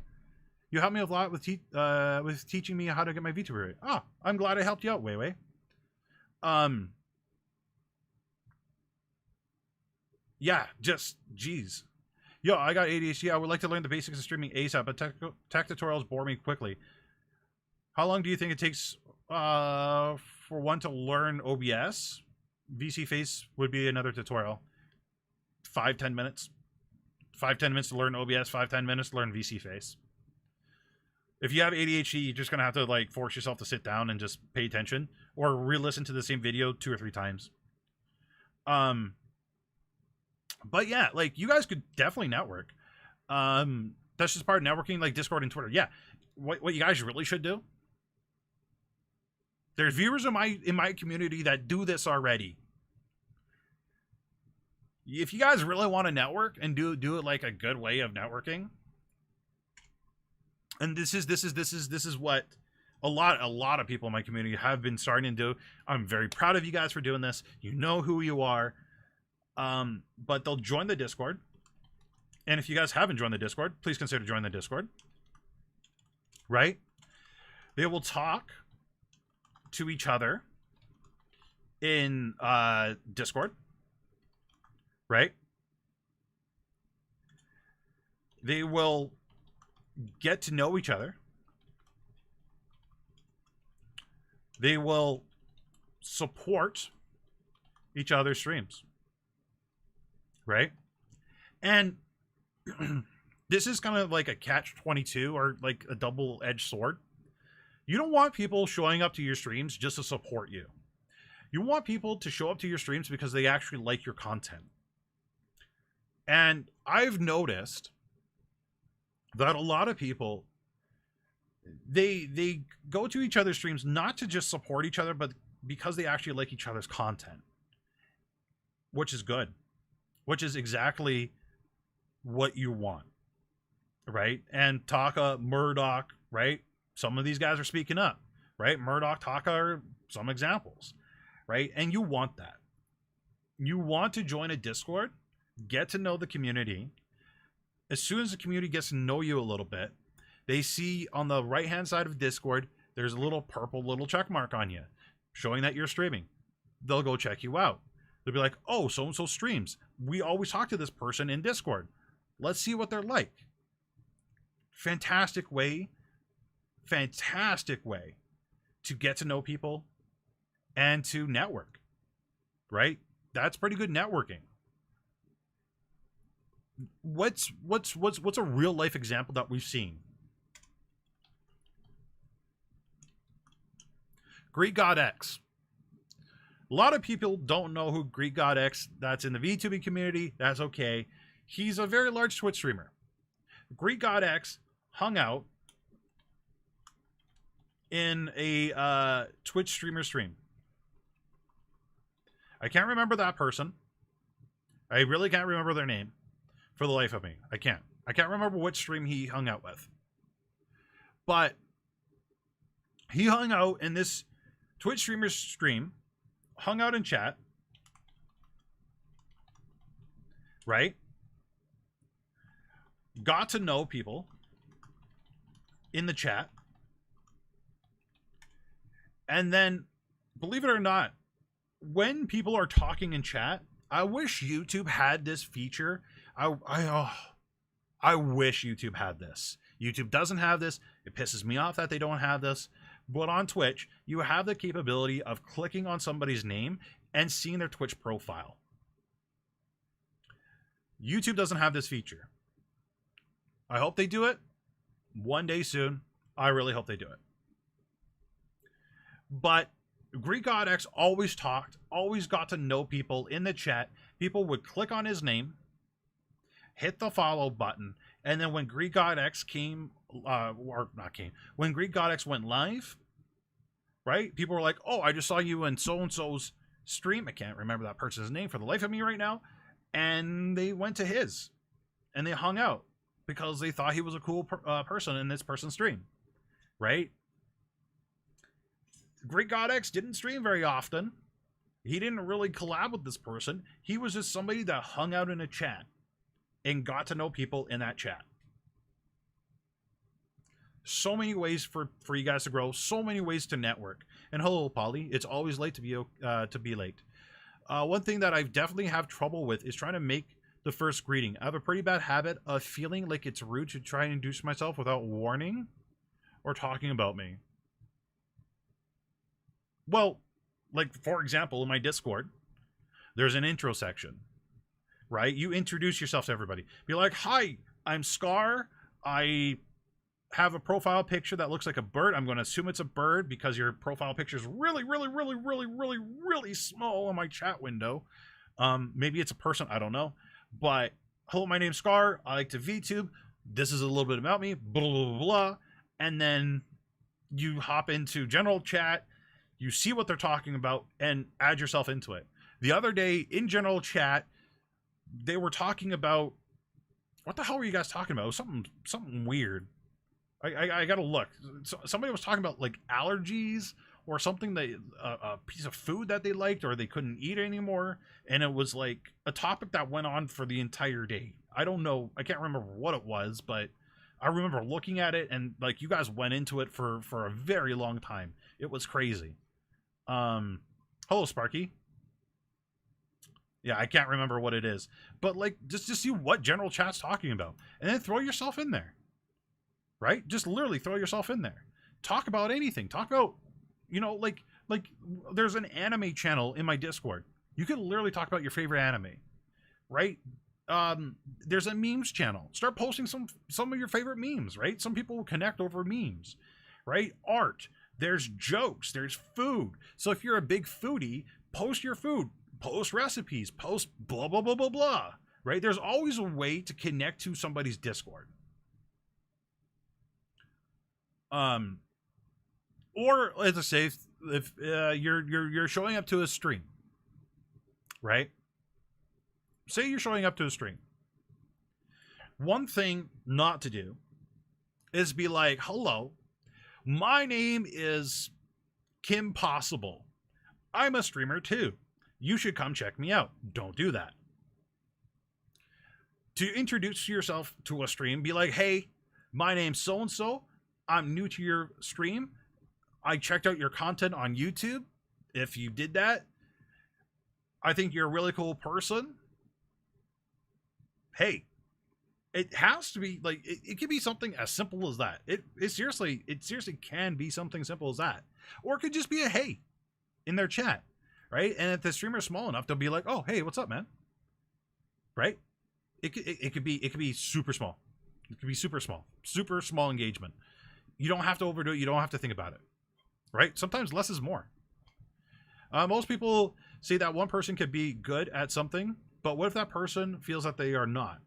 You helped me a lot with teaching me how to get my VTuber rate. Oh, I'm glad I helped you out, Wei. Yeah, just, geez. Yo, I got ADHD. I would like to learn the basics of streaming ASAP, but tech tutorials bore me quickly. How long do you think it takes for one to learn OBS? VC Face would be another tutorial. 5-10 minutes. 5-10 minutes to learn OBS, 5-10 minutes to learn VC Face. If you have ADHD, you're just going to have to like force yourself to sit down and just pay attention, or re-listen to the same video 2 or 3 times. But yeah, like you guys could definitely network. That's just part of networking, like Discord and Twitter. Yeah. What you guys really should do There's viewers in my community that do this already. If you guys really want to network and do it like a good way of networking, and this is what a lot of people in my community have been starting to do. I'm very proud of you guys for doing this. You know who you are. But they'll join the Discord. And if you guys haven't joined the Discord, please consider joining the Discord. Right? They will talk to each other in Discord. Right? They will get to know each other. They will support each other's streams. Right? And this is kind of like a catch-22 or like a double-edged sword. You don't want people showing up to your streams just to support you. You want people to show up to your streams because they actually like your content. And I've noticed that a lot of people, they go to each other's streams not to just support each other, but because they actually like each other's content, which is good, which is exactly what you want, right? And Taka, Murdoch, right? Some of these guys are speaking up, right? Murdoch, Taka are some examples, right? And you want that. You want to join a Discord, get to know the community. As soon as the community gets to know you a little bit, they see on the right-hand side of Discord, there's a little purple little check mark on you, showing that you're streaming. They'll go check you out. They'll be like, oh, so-and-so streams. We always talk to this person in Discord. Let's see what they're like. Fantastic way to get to know people and to network, right? That's pretty good networking. What's a real life example that we've seen? Greek God X. A lot of people don't know who Greek God X. That's in the VTubing community. That's okay. He's a very large Twitch streamer. Greek God X hung out in a Twitch streamer stream. I can't remember that person. I really can't remember their name for the life of me. I can't remember which stream he hung out with. But he hung out in this Twitch streamer stream, hung out in chat, right? Got to know people in the chat. And then, believe it or not, when people are talking in chat, I wish YouTube had this feature. I wish YouTube had this. YouTube doesn't have this. It pisses me off that they don't have this. But on Twitch, you have the capability of clicking on somebody's name and seeing their Twitch profile. YouTube doesn't have this feature. I hope they do it one day soon. I really hope they do it. But Greek God X always talked, always got to know people in the chat. People would click on his name, hit the follow button, and then when Greek God X when Greek God X went live, right? People were like, oh, I just saw you in so-and-so's stream. I can't remember that person's name for the life of me right now. And they went to his, and they hung out because they thought he was a cool person in this person's stream, right? Greek God X didn't stream very often. He didn't really collab with this person. He was just somebody that hung out in a chat and got to know people in that chat. So many ways for you guys to grow. So many ways to network. And hello, Polly. It's always late to be late. One thing that I definitely have trouble with is trying to make the first greeting. I have a pretty bad habit of feeling like it's rude to try and introduce myself without warning or talking about me. Well, like, for example, in my Discord, there's an intro section, right? You introduce yourself to everybody. Be like, hi, I'm Scar. I have a profile picture that looks like a bird. I'm going to assume it's a bird because your profile picture is really, really, really, really, really, really small on my chat window. Maybe it's a person. I don't know. But, hello, my name's Scar. I like to VTube. This is a little bit about me. Blah, blah, blah, blah. And then you hop into general chat. You see what they're talking about and add yourself into it. The other day in general chat, they were talking about, what the hell were you guys talking about? It was something weird. I gotta look. Somebody was talking about like allergies or something, that a piece of food that they liked or they couldn't eat anymore, and it was like a topic that went on for the entire day. I don't know, I can't remember what it was, but I remember looking at it and like you guys went into it for a very long time. It was crazy. Hello Sparky. Yeah, I can't remember what it is, but like just see what general chat's talking about and then throw yourself in there. Right? Just literally throw yourself in there. Talk about anything. Talk about, you know, like there's an anime channel in my Discord. You can literally talk about your favorite anime, right? There's a memes channel. Start posting some of your favorite memes, right? Some people will connect over memes, right? Art. There's jokes. There's food. So if you're a big foodie, post your food, post recipes, post blah blah blah blah blah, right? There's always a way to connect to somebody's Discord. Or as I say, if you're showing up to a stream, right? Say you're showing up to a stream. One thing not to do is be like, hello, my name is Kim Possible. I'm a streamer too. You should come check me out. Don't do that. To introduce yourself to a stream, be like, hey, my name's so-and-so. I'm new to your stream. I checked out your content on YouTube. If you did that, I think you're a really cool person. Hey, it has to be like, it could be something as simple as that. It seriously can be something simple as that. Or it could just be a hey in their chat, right? And if the streamer's small enough, they'll be like, oh, hey, what's up, man? Right? It could be super small. It could be super small engagement. You don't have to overdo it. You don't have to think about it, right? Sometimes less is more. Most people say that one person could be good at something, but what if that person feels that they are not?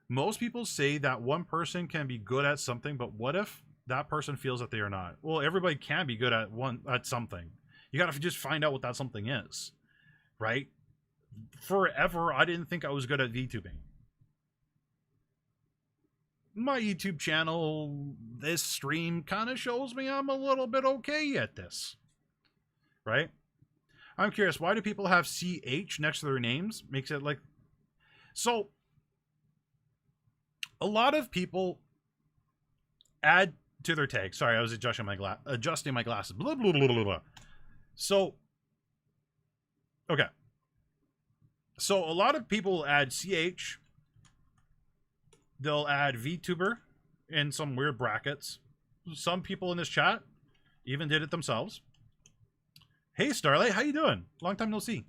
Most people say that one person can be good at something, but what if that person feels that they are not? Well, everybody can be good at something. You got to just find out what that something is, right? Forever, I didn't think I was good at VTubing. My YouTube channel, this stream kind of shows me I'm a little bit okay at this, right? I'm curious, why do people have CH next to their names? Makes it like, so a lot of people add to their tag. Sorry, I was adjusting my glasses. Blah, blah, blah, blah, blah. So, okay. So a lot of people will add CH. They'll add VTuber in some weird brackets. Some people in this chat even did it themselves. Hey, Starlight, how you doing? Long time no see.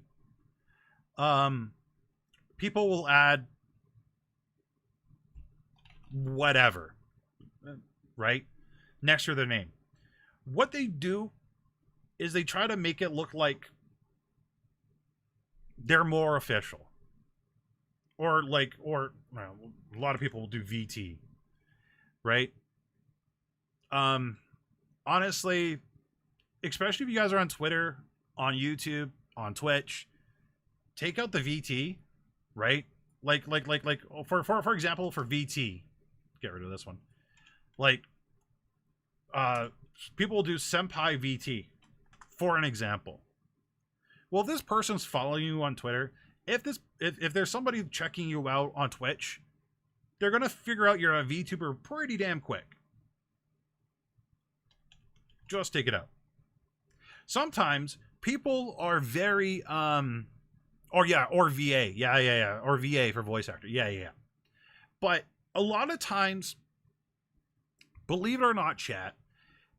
People will add whatever, right, next to their name. What they do is they try to make it look like they're more official. Or well, a lot of people will do VT, right? Honestly, especially if you guys are on Twitter, on YouTube, on Twitch, take out the VT, right? Like for example, for VT, get rid of this one. Like, people will do Senpai VT, for an example. Well, if this person's following you on Twitter, if there's somebody checking you out on Twitch, they're gonna figure out you're a VTuber pretty damn quick. Just take it out. Sometimes people are very or VA, or VA for voice actor, yeah. But a lot of times, believe it or not, chat,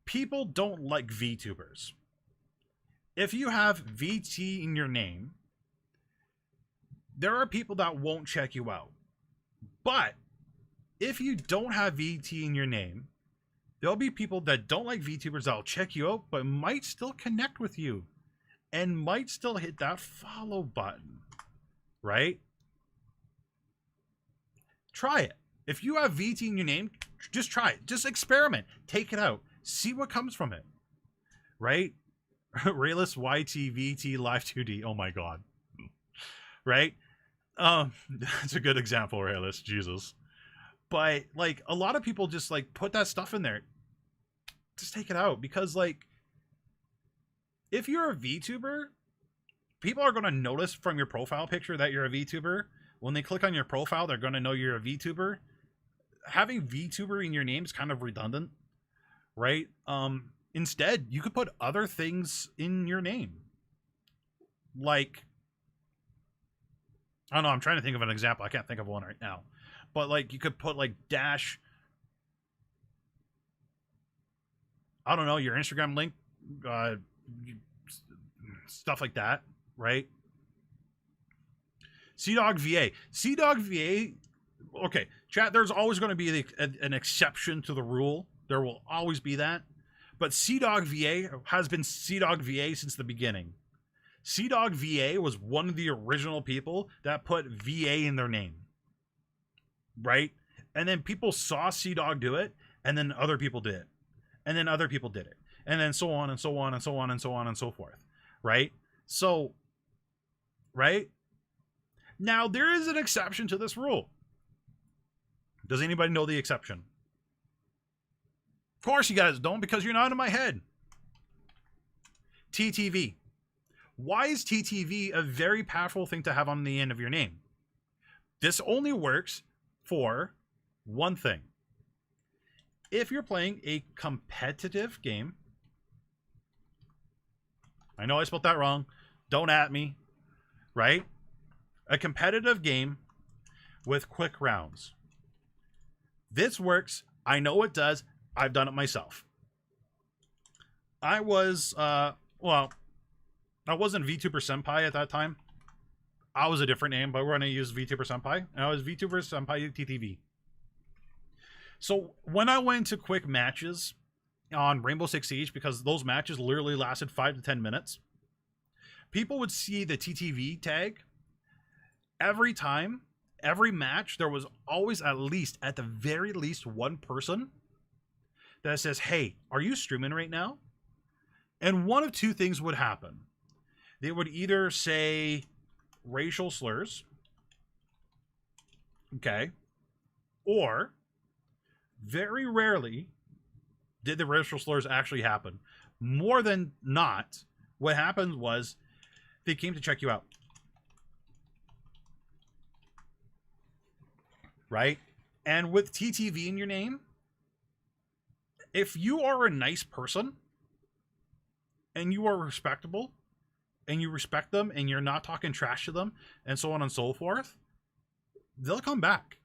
people don't like VTubers. If you have VT in your name, there are people that won't check you out. But if you don't have VT in your name, there'll be people that don't like VTubers that'll check you out, but might still connect with you and might still hit that follow button, right? Try it. If you have VT in your name, just try it. Just experiment. Take it out. See what comes from it. Right? Rayless YT VT Live 2D. Oh my god. Right? That's a good example, Rayless. Jesus. But like a lot of people just like put that stuff in there. Just take it out, because like if you're a VTuber, people are going to notice from your profile picture that you're a VTuber. When they click on your profile, they're going to know you're a VTuber. Having VTuber in your name is kind of redundant, right? Instead, you could put other things in your name. Like, I don't know, I'm trying to think of an example. I can't think of one right now. But like you could put like dash, I don't know, your Instagram link, stuff like that, right? CDog VA. CDog VA, okay, chat, there's always going to be an exception to the rule. There will always be that. But CDog VA has been CDog VA since the beginning. CDog VA was one of the original people that put VA in their name. Right? And then people saw CDog do it, and then other people did it. And then other people did it. And then so on and so on and so on and so on and so forth. Right? So, right? Now, there is an exception to this rule. Does anybody know the exception? Of course you guys don't, because you're not in my head. TTV. Why is TTV a very powerful thing to have on the end of your name? This only works for one thing. If you're playing a competitive game, I know I spelled that wrong, don't at me, right? A competitive game with quick rounds. This works. I know it does. I've done it myself. I was, well, I wasn't VTuber Senpai at that time. I was a different name, but we're going to use VTuber Senpai. And I was VTuber Senpai TTV. So when I went to quick matches on Rainbow Six Siege, because those matches literally lasted 5 to 10 minutes, people would see the TTV tag. Every time, every match, there was always at the very least one person that says, hey, are you streaming right now? And one of two things would happen. They would either say racial slurs, okay, or very rarely did the racial slurs actually happen. More than not, what happened was they came to check you out. Right? And with TTV in your name, if you are a nice person and you are respectable and you respect them and you're not talking trash to them and so on and so forth, they'll come back.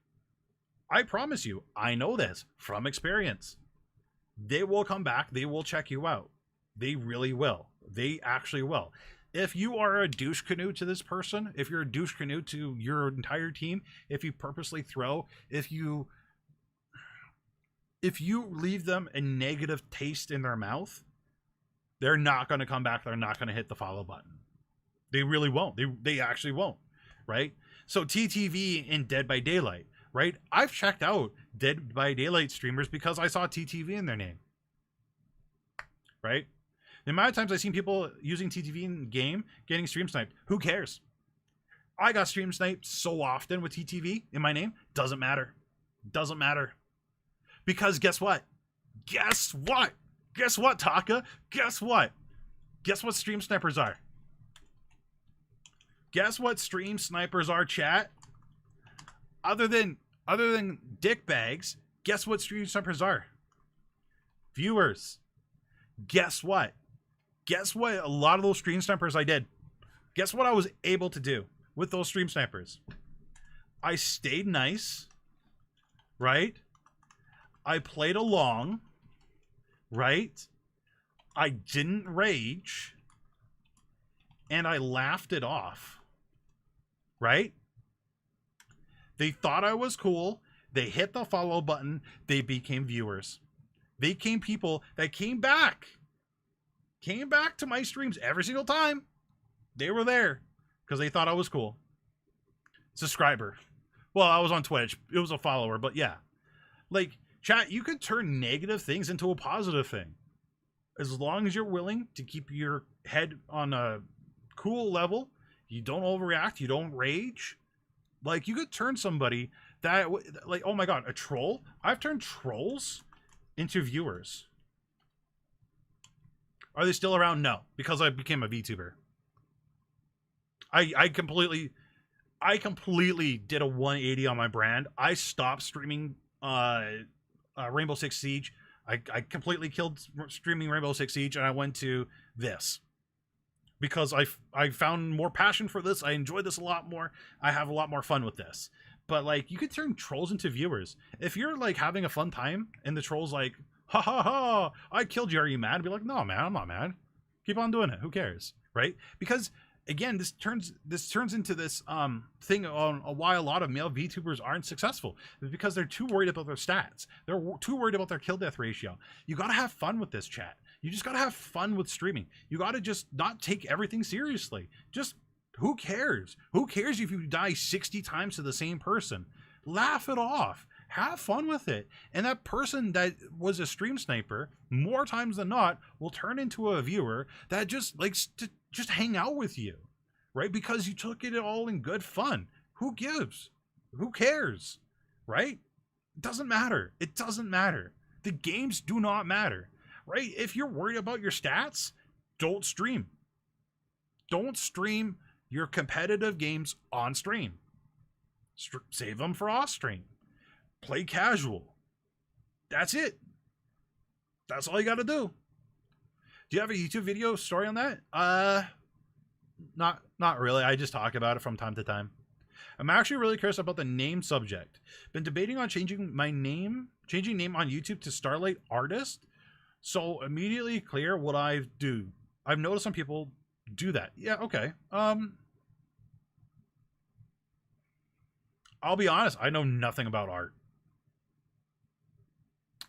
I promise you, I know this from experience. They will come back. They will check you out. They really will. They actually will. If you are a douche canoe to this person, if you're a douche canoe to your entire team, if you purposely throw, if you leave them a negative taste in their mouth, they're not going to come back. They're not going to hit the follow button. They really won't. They actually won't, right? So TTV in Dead by Daylight, right? I've checked out Dead by Daylight streamers because I saw TTV in their name, right? The amount of times I've seen people using TTV in game getting stream sniped. Who cares? I got stream sniped so often with TTV in my name. Doesn't matter. Doesn't matter. Because guess what? Guess what? Guess what, Taka? Guess what? Guess what stream snipers are? Guess what stream snipers are, chat? Other than dick bags, guess what stream snipers are? Viewers. Guess what? Guess what a lot of those stream snipers I did? Guess what I was able to do with those stream snipers? I stayed nice, right? I played along, right? I didn't rage, and I laughed it off, right? They thought I was cool. They hit the follow button. They became viewers. They became people that came back to my streams every single time. They were there because they thought I was cool. Subscriber, Well, I was on Twitch. It was a follower, but yeah. Like, chat, you could turn negative things into a positive thing. As long as you're willing to keep your head on a cool level, you don't overreact, you don't rage. Like, you could turn somebody that, like, oh my god, a troll? I've turned trolls into viewers. Are they still around? No, because I became a VTuber. I completely did a 180 on my brand. I stopped streaming Rainbow Six Siege. I completely killed streaming Rainbow Six Siege, and I went to this because I found more passion for this. I enjoyed this a lot more. I have a lot more fun with this. But like, you could turn trolls into viewers. If you're like having a fun time and the troll's like, ha ha ha, I killed you, are you mad? I'd be like, no man, I'm not mad. Keep on doing it. Who cares? Right? Because again, this turns into this thing on why a lot of male VTubers aren't successful. It's because they're too worried about their stats. They're too worried about their kill death ratio. You got to have fun with this, chat. You just got to have fun with streaming. You got to just not take everything seriously. Just, who cares? Who cares if you die 60 times to the same person? Laugh it off. Have fun with it. And that person that was a stream sniper, more times than not, will turn into a viewer that just likes to just hang out with you, right? Because you took it all in good fun. Who gives? Who cares? Right? It doesn't matter. It doesn't matter. The games do not matter, right? If you're worried about your stats, don't stream. Don't stream your competitive games on stream. Save them for off stream. Play casual. That's it. That's all you got to do. Do you have a YouTube video story on that? Not really. I just talk about it from time to time. I'm actually really curious about the name subject. Been debating on changing name on YouTube to Starlight Artist. So immediately clear what I do. I've noticed some people do that. Yeah, okay. I'll be honest, I know nothing about art.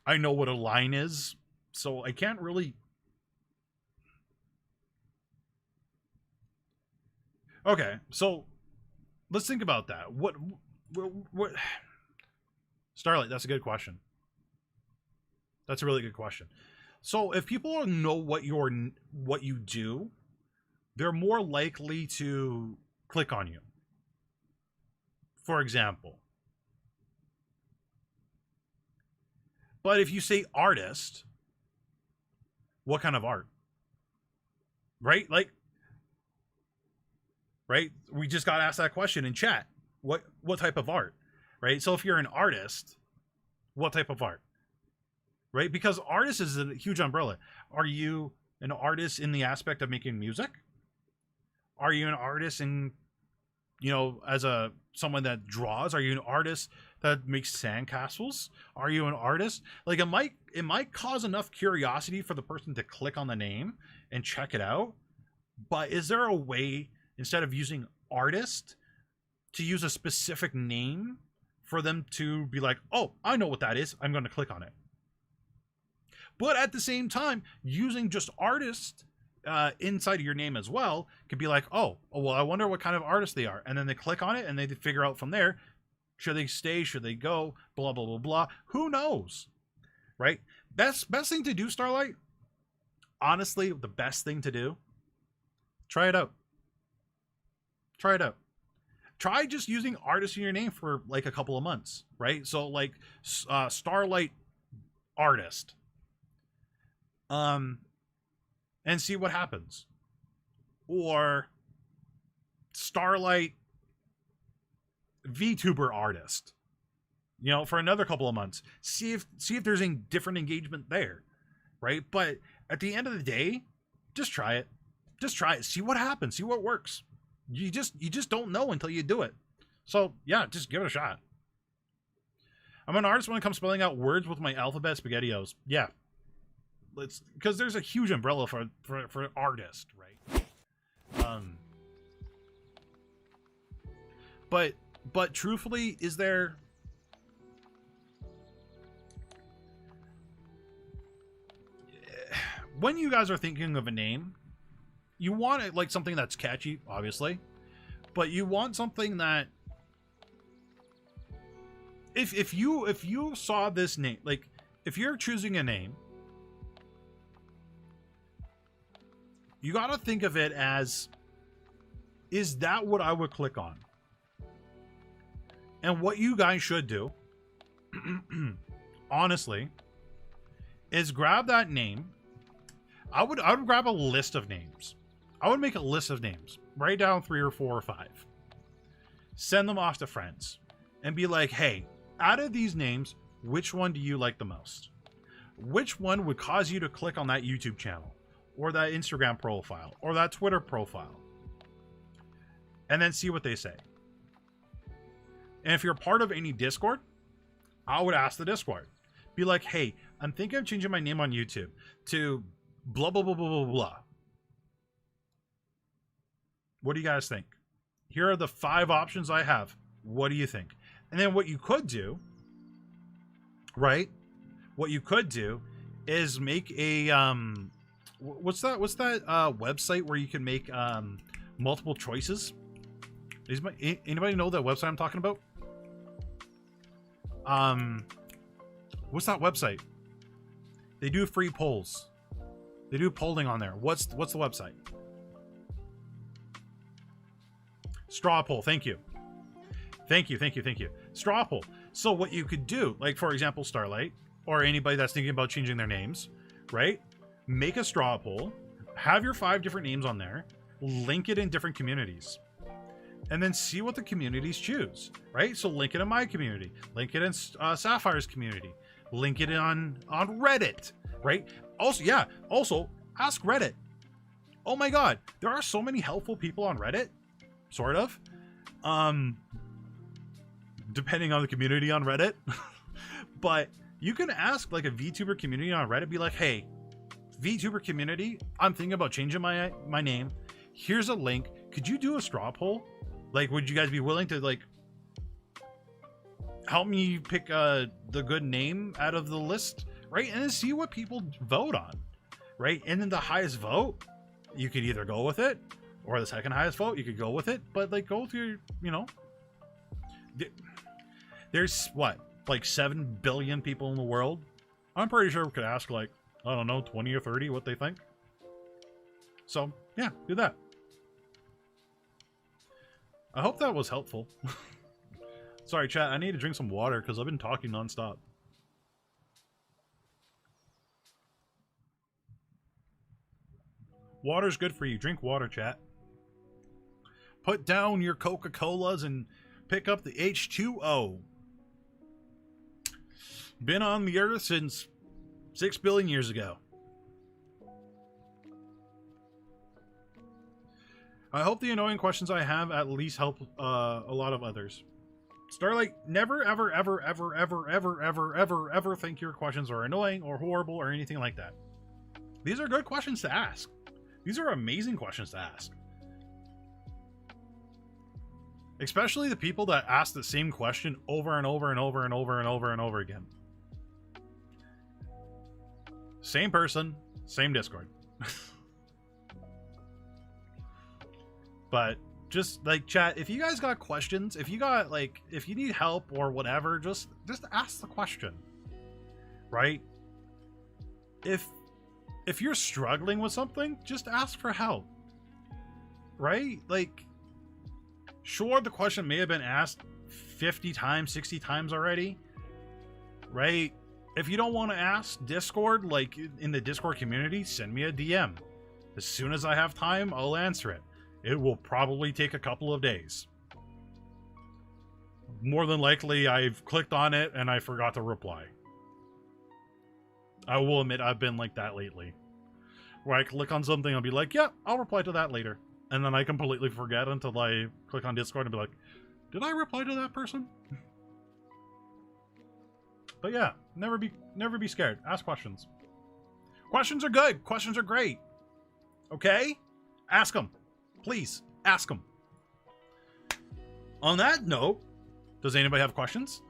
I know what a line is, so I can't really... Okay, so let's think about that. What Starlight, that's a good question. That's a really good question. So if people know what you do, they're more likely to click on you. For example. But if you say artist, what kind of art? Right? Like, right? We just got asked that question in chat. What type of art? Right? So if you're an artist, what type of art? Right? Because artist is a huge umbrella. Are you an artist in the aspect of making music? Are you an artist in, you know, as someone that draws? Are you an artist that makes sandcastles? Are you an artist? Like, it might cause enough curiosity for the person to click on the name and check it out. But is there a way, instead of using artist, to use a specific name for them to be like, oh, I know what that is, I'm going to click on it? But at the same time, using just artist inside of your name as well could be like, oh, well, I wonder what kind of artist they are. And then they click on it and they figure out from there, should they stay, should they go, blah, blah, blah, blah. Who knows, right? Best thing to do, Starlight, honestly, the best thing to do, try it out. Try it out. Try just using artist in your name for like a couple of months, right? So like Starlight Artist. And see what happens. Or Starlight VTuber Artist. You know, for another couple of months. See if there's any different engagement there. Right? But at the end of the day, just try it. Just try it. See what happens. See what works. You just don't know until you do it. So yeah, just give it a shot. I'm an artist when it comes to spelling out words with my alphabet SpaghettiOs. Yeah. Because there's a huge umbrella for artist, right? But truthfully, is there... When you guys are thinking of a name, you want it like something that's catchy, obviously, but you want something that if you saw this name, like if you're choosing a name, you got to think of it as, is that what I would click on? And what you guys should do, honestly, is grab that name. I would grab a list of names. I would make a list of names. Write down 3 or 4 or 5. Send them off to friends. And be like, hey, out of these names, which one do you like the most? Which one would cause you to click on that YouTube channel? Or that Instagram profile? Or that Twitter profile? And then see what they say. And if you're part of any Discord, I would ask the Discord. Be like, hey, I'm thinking of changing my name on YouTube to blah, blah, blah, blah, blah, blah. What do you guys think? Here are the 5 options I have. What do you think? And then what you could do, right? What you could do is make a, what's that website where you can make multiple choices? Anybody know that website I'm talking about? What's that website? They do free polls. They do polling on there. What's the website? Straw poll. Thank you. Straw poll. So what you could do, like for example, Starlight, or anybody that's thinking about changing their names, right? Make a straw poll, have your 5 different names on there, link it in different communities, and then see what the communities choose, right? So link it in my community, link it in Sapphire's community, link it on Reddit, right? Also ask Reddit. Oh my God, there are so many helpful people on Reddit, sort of. Depending on the community on Reddit. But you can ask like a VTuber community on Reddit, be like, hey, VTuber community, I'm thinking about changing my name. Here's a link. Could you do a straw poll? Like, would you guys be willing to like help me pick the good name out of the list, right? And then see what people vote on, right? And then the highest vote, you could either go with it, or the second highest vote, you could go with it. But like, go through, you know, there's what, like 7 billion people in the world. I'm pretty sure we could ask like, I don't know, 20 or 30 what they think. So yeah, do that. I hope that was helpful. Sorry, chat. I need to drink some water because I've been talking nonstop. Water's good for you. Drink water, chat. Put down your Coca-Colas and pick up the H2O. Been on the Earth since 6 billion years ago. I hope the annoying questions I have at least help a lot of others. Starlight, never, ever, ever, ever, ever, ever, ever, ever, ever think your questions are annoying or horrible or anything like that. These are good questions to ask. These are amazing questions to ask. Especially the people that ask the same question over and over and over and over and over and over again. Same person, same Discord. But just like chat, if you guys got questions, if you got like, if you need help or whatever, just ask the question, right? If you're struggling with something, just ask for help, right? Like, sure, the question may have been asked 50 times, 60 times already, right? If you don't want to ask Discord, like in the Discord community, send me a DM. As soon as I have time, I'll answer it. It will probably take a couple of days. More than likely, I've clicked on it and I forgot to reply. I will admit I've been like that lately. Where I click on something, I'll be like, yeah, I'll reply to that later. And then I completely forget until I click on Discord and be like, did I reply to that person? But yeah, never be scared. Ask questions. Questions are good. Questions are great. Okay? Ask them. Please, ask them. On that note, does anybody have questions?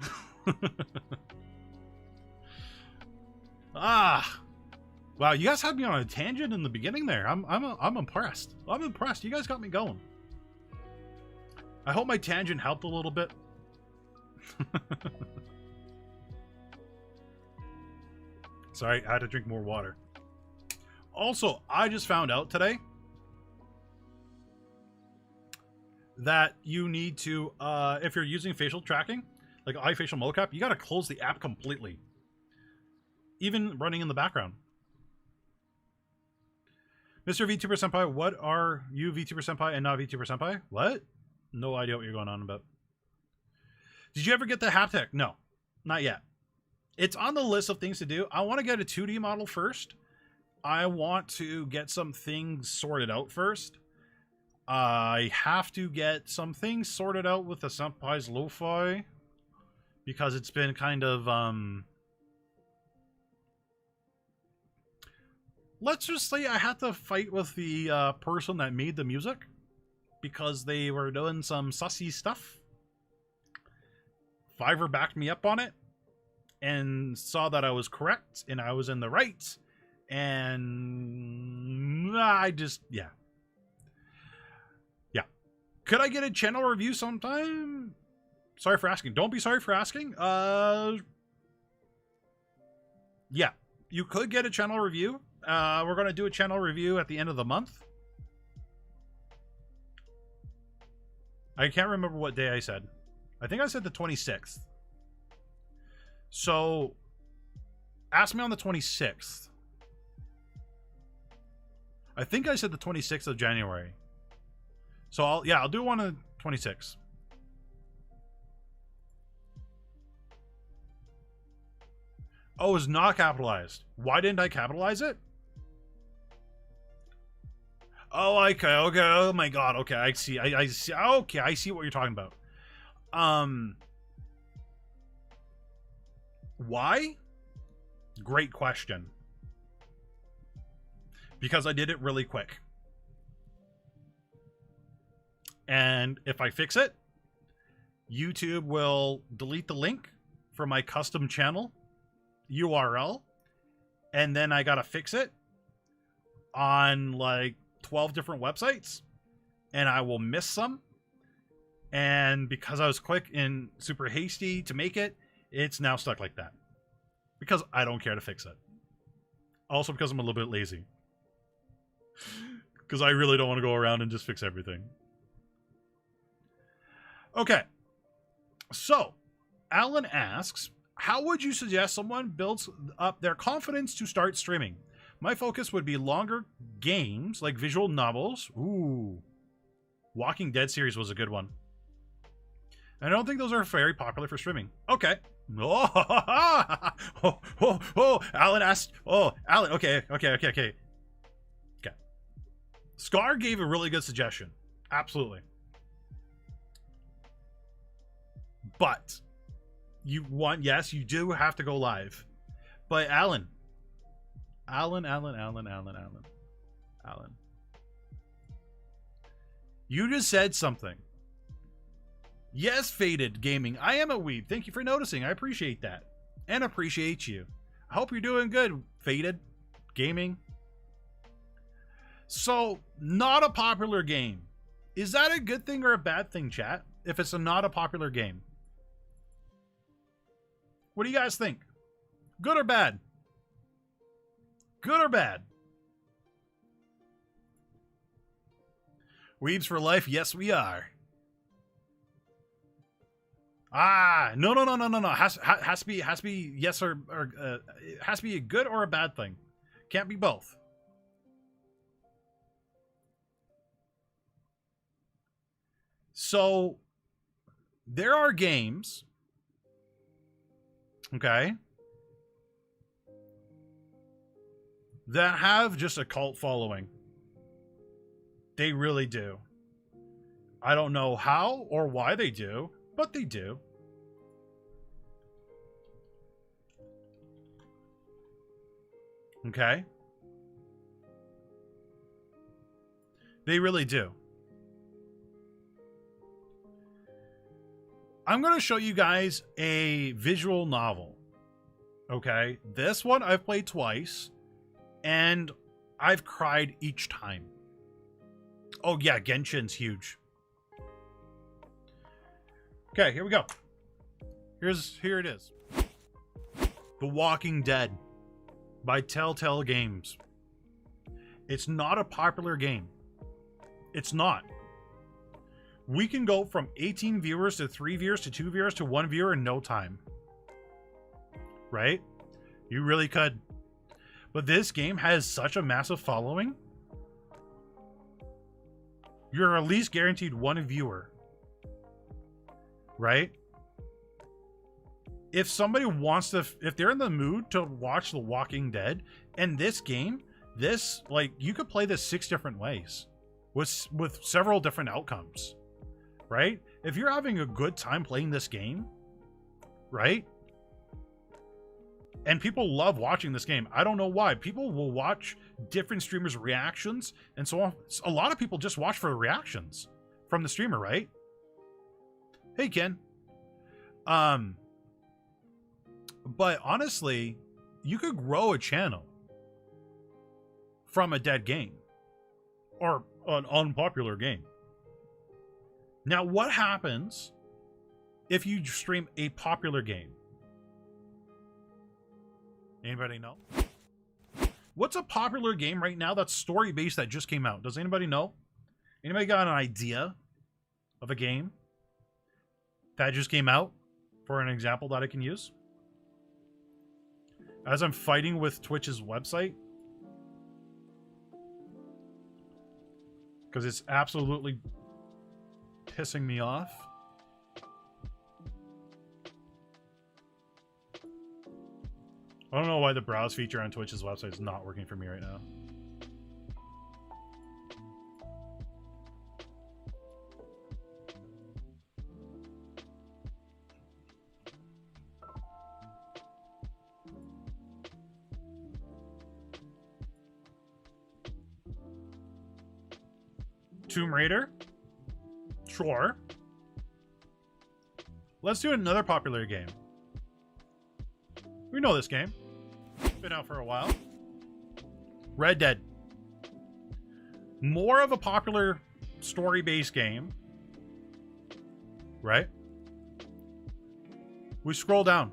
Wow, you guys had me on a tangent in the beginning there. I'm impressed. I'm impressed. You guys got me going. I hope my tangent helped a little bit. Sorry, I had to drink more water. Also, I just found out today that you need to, if you're using facial tracking, like iFacial mocap, you got to close the app completely. Even running in the background. Mr. VTuber Senpai, what are you VTuber Senpai and not VTuber Senpai? What? No idea what you're going on about. Did you ever get the haptic? No, not yet. It's on the list of things to do. I want to get a 2D model first. I want to get some things sorted out first. I have to get some things sorted out with the Senpai's Lo-Fi, because it's been kind of, let's just say I had to fight with the person that made the music, because they were doing some sussy stuff. Fiverr backed me up on it, and saw that I was correct, and I was in the right, and I just, yeah. Could I get a channel review sometime? Sorry for asking. Don't be sorry for asking. Yeah, you could get a channel review. We're going to do a channel review at the end of the month. I can't remember what day I said. I think I said the 26th. So, ask me on the 26th. I think I said the 26th of January. So, I'll do one on the 26th. Oh, it's not capitalized. Why didn't I capitalize it? Oh, okay. Oh my god. Okay, I see. I see. Okay, I see what you're talking about. Why? Great question. Because I did it really quick. And if I fix it, YouTube will delete the link for my custom channel URL, and then I gotta fix it on like 12 different websites, and I will miss some. And because I was quick and super hasty to make it, it's now stuck like that. Because I don't care to fix it. Also because I'm a little bit lazy. Because I really don't want to go around and just fix everything. Okay, so Alan asks, how would you suggest someone builds up their confidence to start streaming? My focus would be longer games, like visual novels. Ooh, Walking Dead series was a good one. I don't think those are very popular for streaming. Okay. Oh, Alan asked, Alan, okay. Scar gave a really good suggestion. Absolutely. But yes, you do have to go live. But Alan. You just said something. Yes, Faded Gaming. I am a weeb. Thank you for noticing. I appreciate that. And appreciate you. I hope you're doing good, Faded Gaming. So, not a popular game. Is that a good thing or a bad thing, chat? If it's not a popular game. What do you guys think? Good or bad? Good or bad? Weebs for life? Yes, we are. No. Has to be yes or it has to be a good or a bad thing. Can't be both. So there are games, okay, that have just a cult following. They really do. I don't know how or why they do, but they do. Okay? They really do. I'm going to show you guys a visual novel. Okay? This one I've played twice, and I've cried each time. Oh yeah, Genshin's huge. Okay, here we go. Here it is. The Walking Dead. by Telltale Games. It's not a popular game. It's not. We can go from 18 viewers to 3 viewers to 2 viewers to 1 viewer in no time. Right? You really could. But this game has such a massive following. You're at least guaranteed 1 viewer. Right? If somebody wants to, if they're in the mood to watch The Walking Dead, and this game, like, you could play this 6 different ways with several different outcomes, right? If you're having a good time playing this game, right? And people love watching this game. I don't know why. People will watch different streamers' reactions, and so on. A lot of people just watch for the reactions from the streamer, right? Hey, Ken. But honestly, you could grow a channel from a dead game or an unpopular game. Now, what happens if you stream a popular game? Anybody know? What's a popular game right now that's story-based that just came out? Does anybody know? Anybody got an idea of a game that just came out for an example that I can use? As I'm fighting with Twitch's website, because it's absolutely pissing me off. I don't know why the browse feature on Twitch's website is not working for me right now. Tomb Raider? Sure. Let's do another popular game. We know this game. Been out for a while. Red Dead. More of a popular story-based game. Right? We scroll down.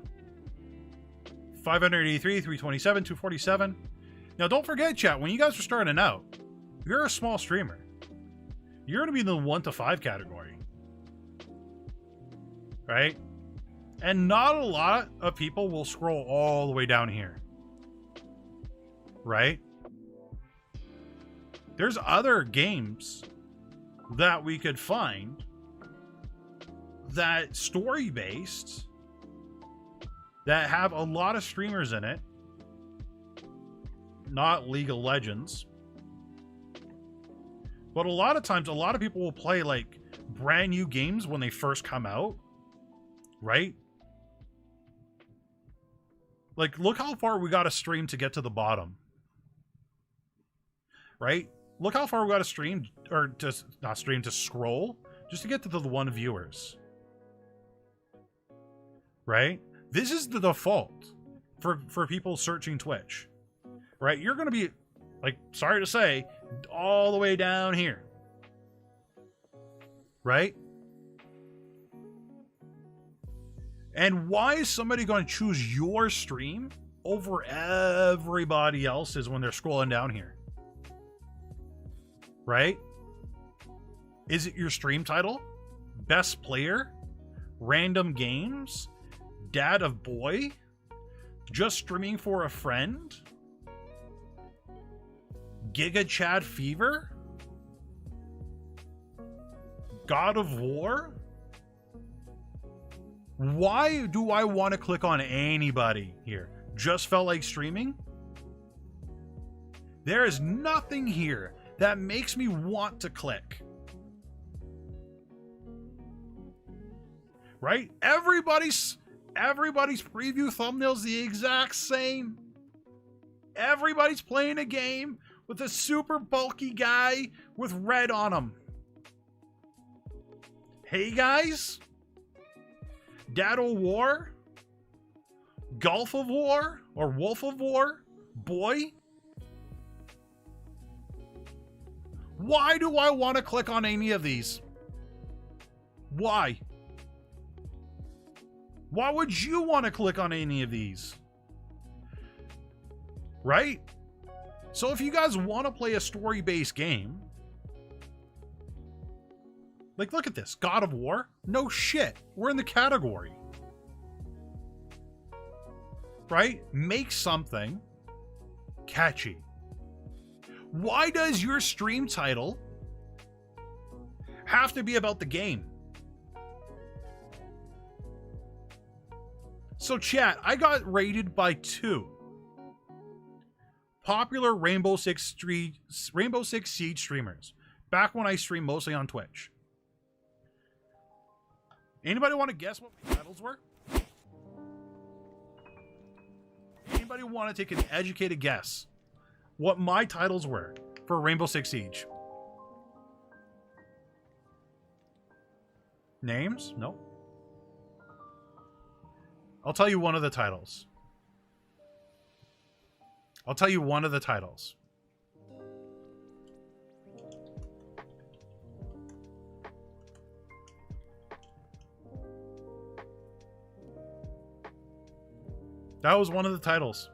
583, 327, 247. Now don't forget, chat, when you guys are starting out, you're a small streamer. You're going to be in the 1 to 5 category. Right? And not a lot of people will scroll all the way down here. Right? There's other games that we could find that story-based, that have a lot of streamers in it. Not League of Legends. But a lot of times, a lot of people will play, like, brand new games when they first come out. Right? Like, look how far we got to stream to get to the bottom. Right? Look how far we got to stream, or to, not stream, to scroll, just to get to the 1 viewers. Right? This is the default for people searching Twitch. Right? You're going to be, like, sorry to say, all the way down here. Right? And why is somebody going to choose your stream over everybody else's when they're scrolling down here? Right? Is it your stream title? Best player? Random games? Dad of boy? Just streaming for a friend? Giga Chad Fever? God of War? Why do I want to click on anybody here? Just felt like streaming? There is nothing here that makes me want to click. Right? Everybody's preview thumbnail's the exact same. Everybody's playing a game with a super bulky guy with red on him. Hey guys? Dad of War? Gulf of War? Or Wolf of War? Boy? Why do I want to click on any of these? Why? Why would you want to click on any of these? right? So if you guys want to play a story-based game, like, look at this. God of War? No shit. We're in the category. Right? Make something catchy. Why does your stream title have to be about the game? So chat, I got rated by 2 popular Rainbow Six Siege streamers back when I streamed mostly on Twitch. Anybody want to guess what my titles were? Anybody want to take an educated guess what my titles were for Rainbow Six Siege? Names? No. I'll tell you one of the titles. That was one of the titles.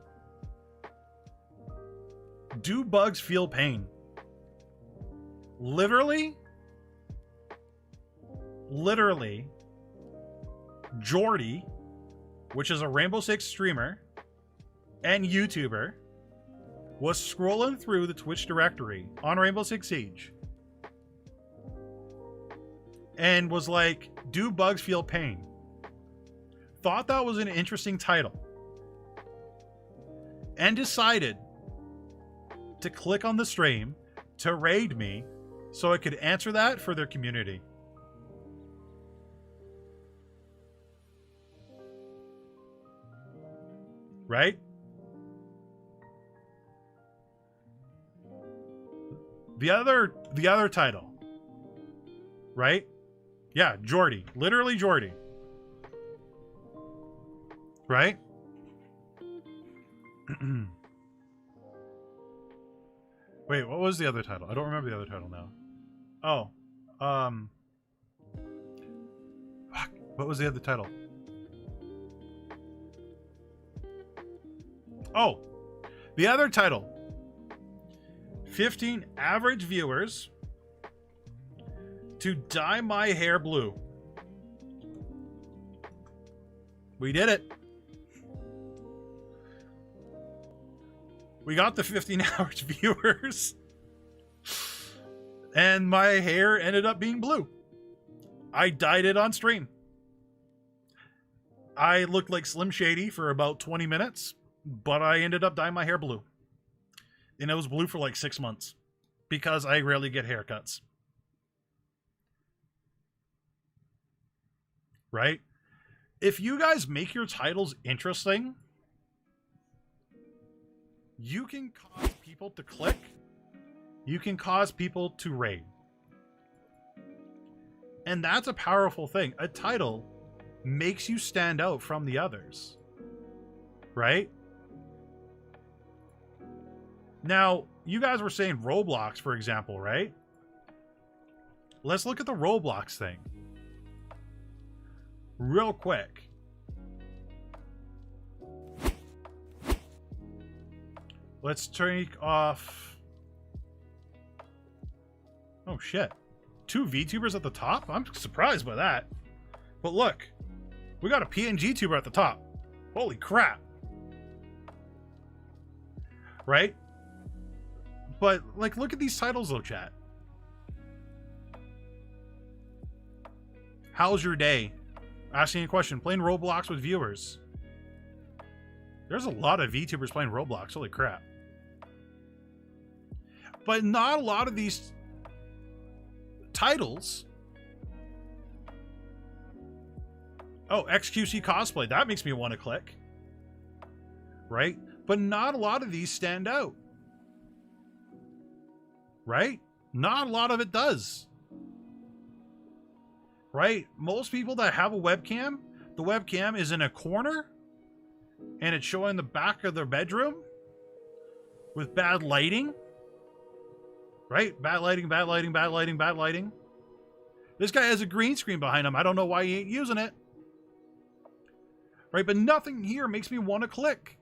Do bugs feel pain? Literally, Jordy, which is a Rainbow Six streamer and YouTuber, was scrolling through the Twitch directory on Rainbow Six Siege and was like, do bugs feel pain? Thought that was an interesting title and decided to click on the stream to raid me so I could answer that for their community. Right? The other title. Right? Yeah, Jordy. Literally Jordy. Right? Wait, what was the other title? I don't remember the other title now. Oh. Fuck. What was the other title? Oh. The other title. 15 average viewers to dye my hair blue. We did it. We got the 15 average viewers. And my hair ended up being blue. I dyed it on stream. I looked like Slim Shady for about 20 minutes, but I ended up dyeing my hair blue. And it was blue for like 6 months because I rarely get haircuts. Right? If you guys make your titles interesting, you can cause people to click. You can cause people to raid. And that's a powerful thing. A title makes you stand out from the others. Right? Now, you guys were saying Roblox, for example, right? Let's look at the Roblox thing. Real quick. Let's take off... Oh, shit. 2 VTubers at the top? I'm surprised by that. But look. We got a PNG tuber at the top. Holy crap. Right? But, like, look at these titles, though, chat. How's your day? Asking a question. Playing Roblox with viewers. There's a lot of VTubers playing Roblox. Holy crap. But not a lot of these titles. Oh, XQC cosplay. That makes me want to click. Right? But not a lot of these stand out. Right? Not a lot of it does. Right? Most people that have a webcam, the webcam is in a corner and it's showing the back of their bedroom with bad lighting. Right? Bad lighting, bad lighting, bad lighting, bad lighting. This guy has a green screen behind him. I don't know why he ain't using it. Right? But nothing here makes me want to click.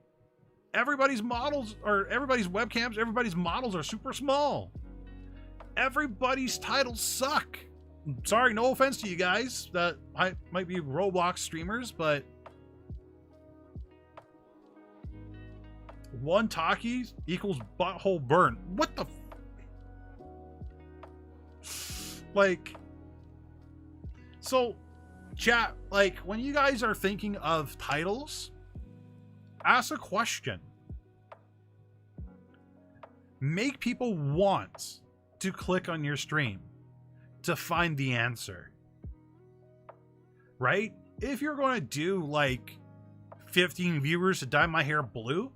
everybody's models or everybody's webcams, everybody's models are super small. Everybody's titles suck. Sorry, no offense to you guys that might be Roblox streamers, but one talkie equals butthole burn. What the like, so chat, like when you guys are thinking of titles, ask a question. Make people want to click on your stream to find the answer, right? If you're going to do like 15 viewers to dye my hair blue,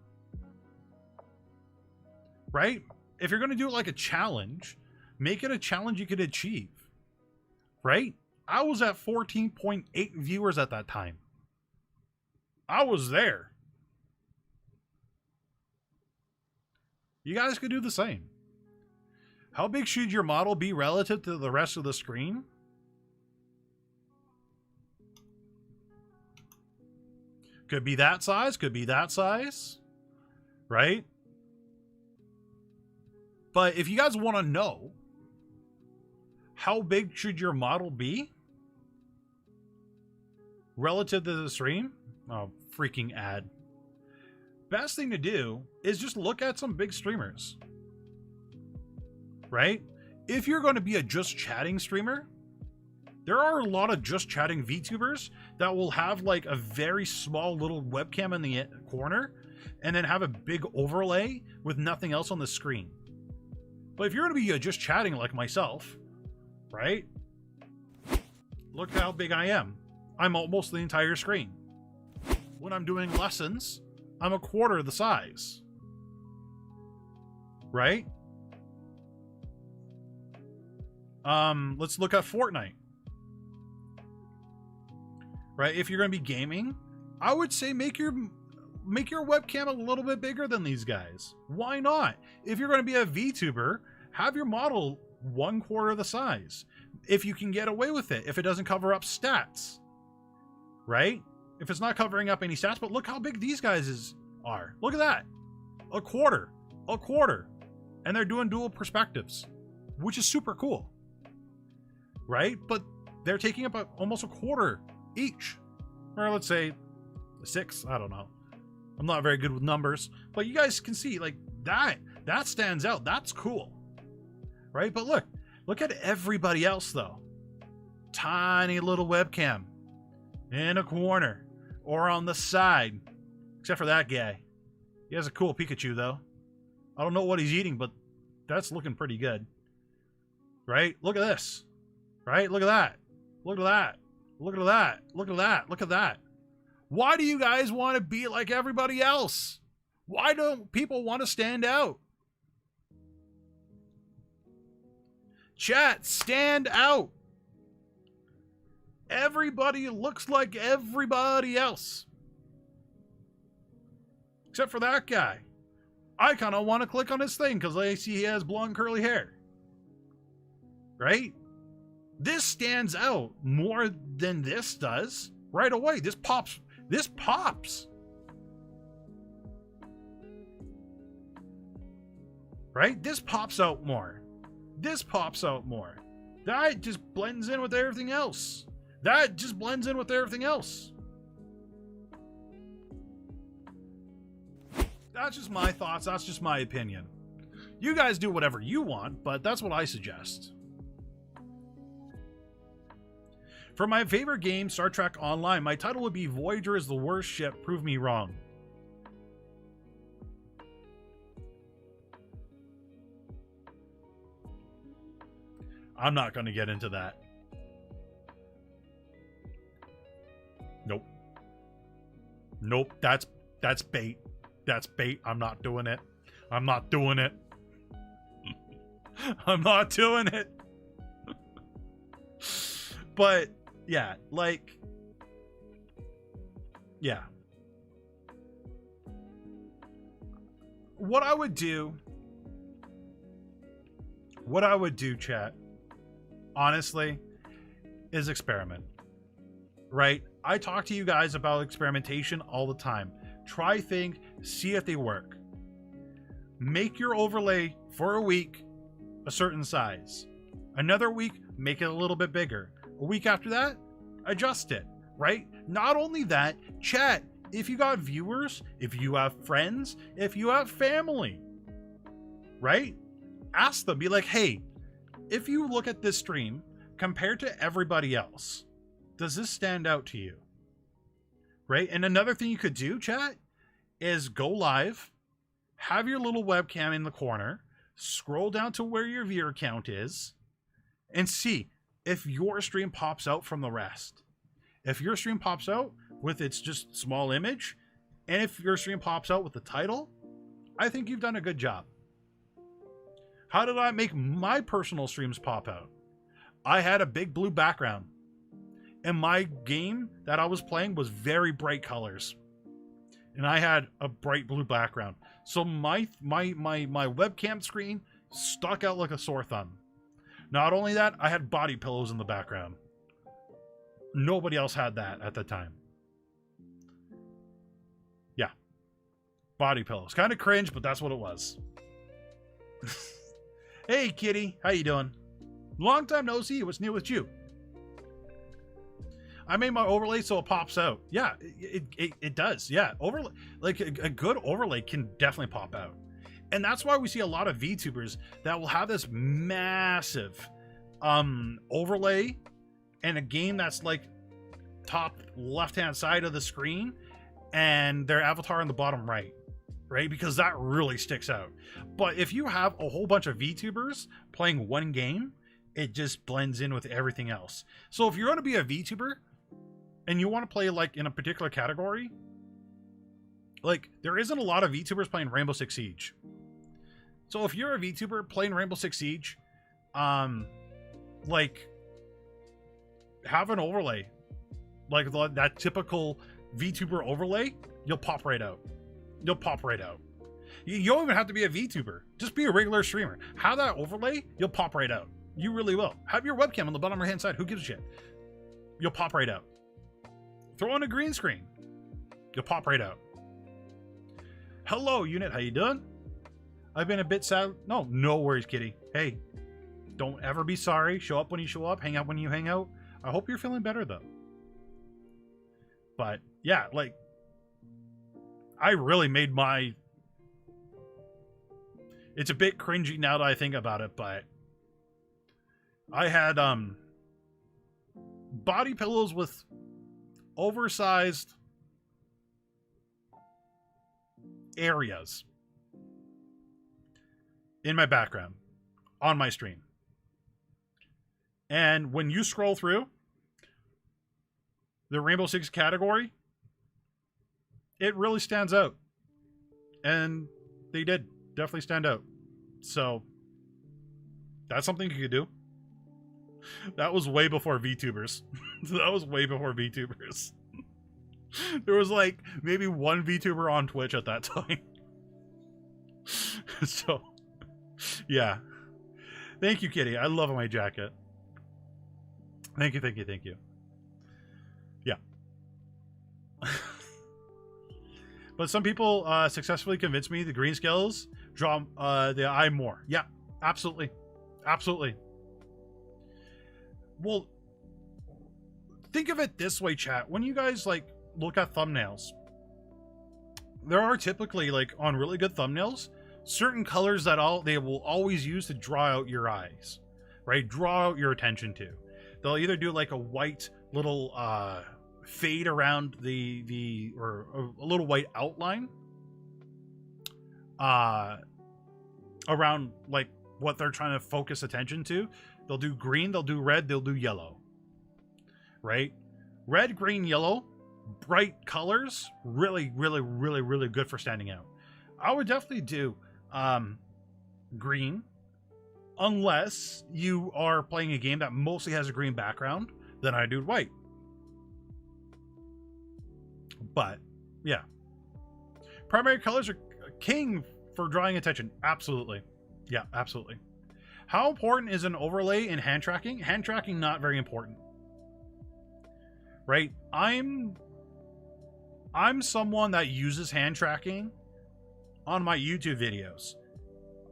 right? If you're going to do it like a challenge, make it a challenge you could achieve, right? I was at 14.8 viewers at that time. I was there. You guys could do the same. How big should your model be relative to the rest of the screen? Could be that size, could be that size, right? But if you guys want to know how big should your model be relative to the stream? Oh, freaking ad. Best thing to do is just look at some big streamers, right? If you're going to be a just chatting streamer, there are a lot of just chatting VTubers that will have like a very small little webcam in the corner and then have a big overlay with nothing else on the screen. But if you're going to be just chatting like myself, right? Look how big I am. I'm almost the entire screen. When I'm doing lessons, I'm a quarter the size, right? Let's look at Fortnite, right? If you're going to be gaming, I would say make your webcam a little bit bigger than these guys. Why not? If you're going to be a VTuber, have your model 1/4 the size. If you can get away with it, if it doesn't cover up stats, right? If it's not covering up any stats, but look how big these guys are. Look at that. A quarter. And they're doing dual perspectives, which is super cool, right? But they're taking up almost a quarter each. Or let's say 6, I don't know. I'm not very good with numbers, but you guys can see like that stands out. That's cool, right? But look at everybody else though. Tiny little webcam in a corner or on the side, except for that guy. He has a cool Pikachu though. I don't know what he's eating, but that's looking pretty good, right? Look at this, right? Look at that. Look at that. Look at that. Look at that. Look at that. Why do you guys want to be like everybody else? Why don't people want to stand out? Chat, stand out. Everybody looks like everybody else. Except for that guy. I kind of want to click on his thing because I see he has blonde curly hair. Right? This stands out more than this does. Right away. This pops. This pops. Right? This pops out more. This pops out more. That just blends in with everything else. That just blends in with everything else. That's just my thoughts. That's just my opinion. You guys do whatever you want, but that's what I suggest. For my favorite game, Star Trek Online, my title would be Voyager is the worst ship. Prove me wrong. I'm not going to get into that. Nope. Nope. That's bait. That's bait. I'm not doing it. I'm not doing it. I'm not doing it. But yeah, like, yeah. What I would do, chat, honestly, is experiment. Right? I talk to you guys about experimentation all the time. try things, see if they work. Make your overlay for a week a certain size. Another week, make it a little bit bigger. A week after that, adjust it, right? Not only that, chat. If you got viewers, if you have friends, if you have family, right? Ask them, be like, hey, if you look at this stream compared to everybody else, does this stand out to you? Right? And another thing you could do, chat, is go live, have your little webcam in the corner, scroll down to where your viewer count is, and see if your stream pops out from the rest. If your stream pops out with its just small image, and if your stream pops out with the title, I think you've done a good job. How did I make my personal streams pop out? I had a big blue background, and my game that I was playing was very bright colors, and I had a bright blue background. So my webcam screen stuck out like a sore thumb. Not only that, I had body pillows in the background. Nobody else had that at the time. Yeah. Body pillows. Kind of cringe, but that's what it was. Hey, kitty. How you doing? Long time no see. What's new with you? I made my overlay so it pops out. Yeah, it does. Yeah, overlay, like a good overlay can definitely pop out. And that's why we see a lot of VTubers that will have this massive overlay and a game that's like top left-hand side of the screen and their avatar in the bottom right, because that really sticks out. But if you have a whole bunch of VTubers playing one game, it just blends in with everything else. So if you're going to be a VTuber and you want to play like in a particular category, like there isn't a lot of VTubers playing Rainbow Six Siege. So if you're a VTuber playing Rainbow Six Siege, like have an overlay, like that typical VTuber overlay, you'll pop right out. You'll pop right out. You don't even have to be a VTuber. Just be a regular streamer. Have that overlay, you'll pop right out. You really will. Have your webcam on the bottom right hand side. Who gives a shit? You'll pop right out. Throw on a green screen. You'll pop right out. Hello, unit. How you doing? I've been a bit sad. No worries, kitty. Hey, don't ever be sorry. Show up when you show up. Hang out when you hang out. I hope you're feeling better, though. But, yeah, like, I really made my... It's a bit cringy now that I think about it, but I had body pillows with oversized areas in my background on my stream. And when you scroll through the Rainbow Six category, it really stands out. And they did definitely stand out. So that's something you could do. That was way before VTubers. That was way before VTubers. There was like maybe one VTuber on Twitch at that time. So, yeah. Thank you, kitty. I love my jacket. Thank you, thank you, thank you. Yeah. But some people successfully convinced me the green skills draw the eye more. Yeah, absolutely. Absolutely. Well, think of it this way, chat. When you guys like look at thumbnails, there are typically like on really good thumbnails certain colors that they will always use to draw out your eyes, right? Draw out your attention to. They'll either do like a white little fade around or a little white outline around like what they're trying to focus attention to. They'll do green, they'll do red, they'll do yellow, right? Red, green, yellow, bright colors, really, really, really, really good for standing out. I would definitely do green, unless you are playing a game that mostly has a green background, then I do white. But, yeah. Primary colors are king for drawing attention. Absolutely. Yeah, absolutely. How important is an overlay in hand tracking? Hand tracking, not very important. Right? I'm I'm someone that uses hand tracking on my YouTube videos.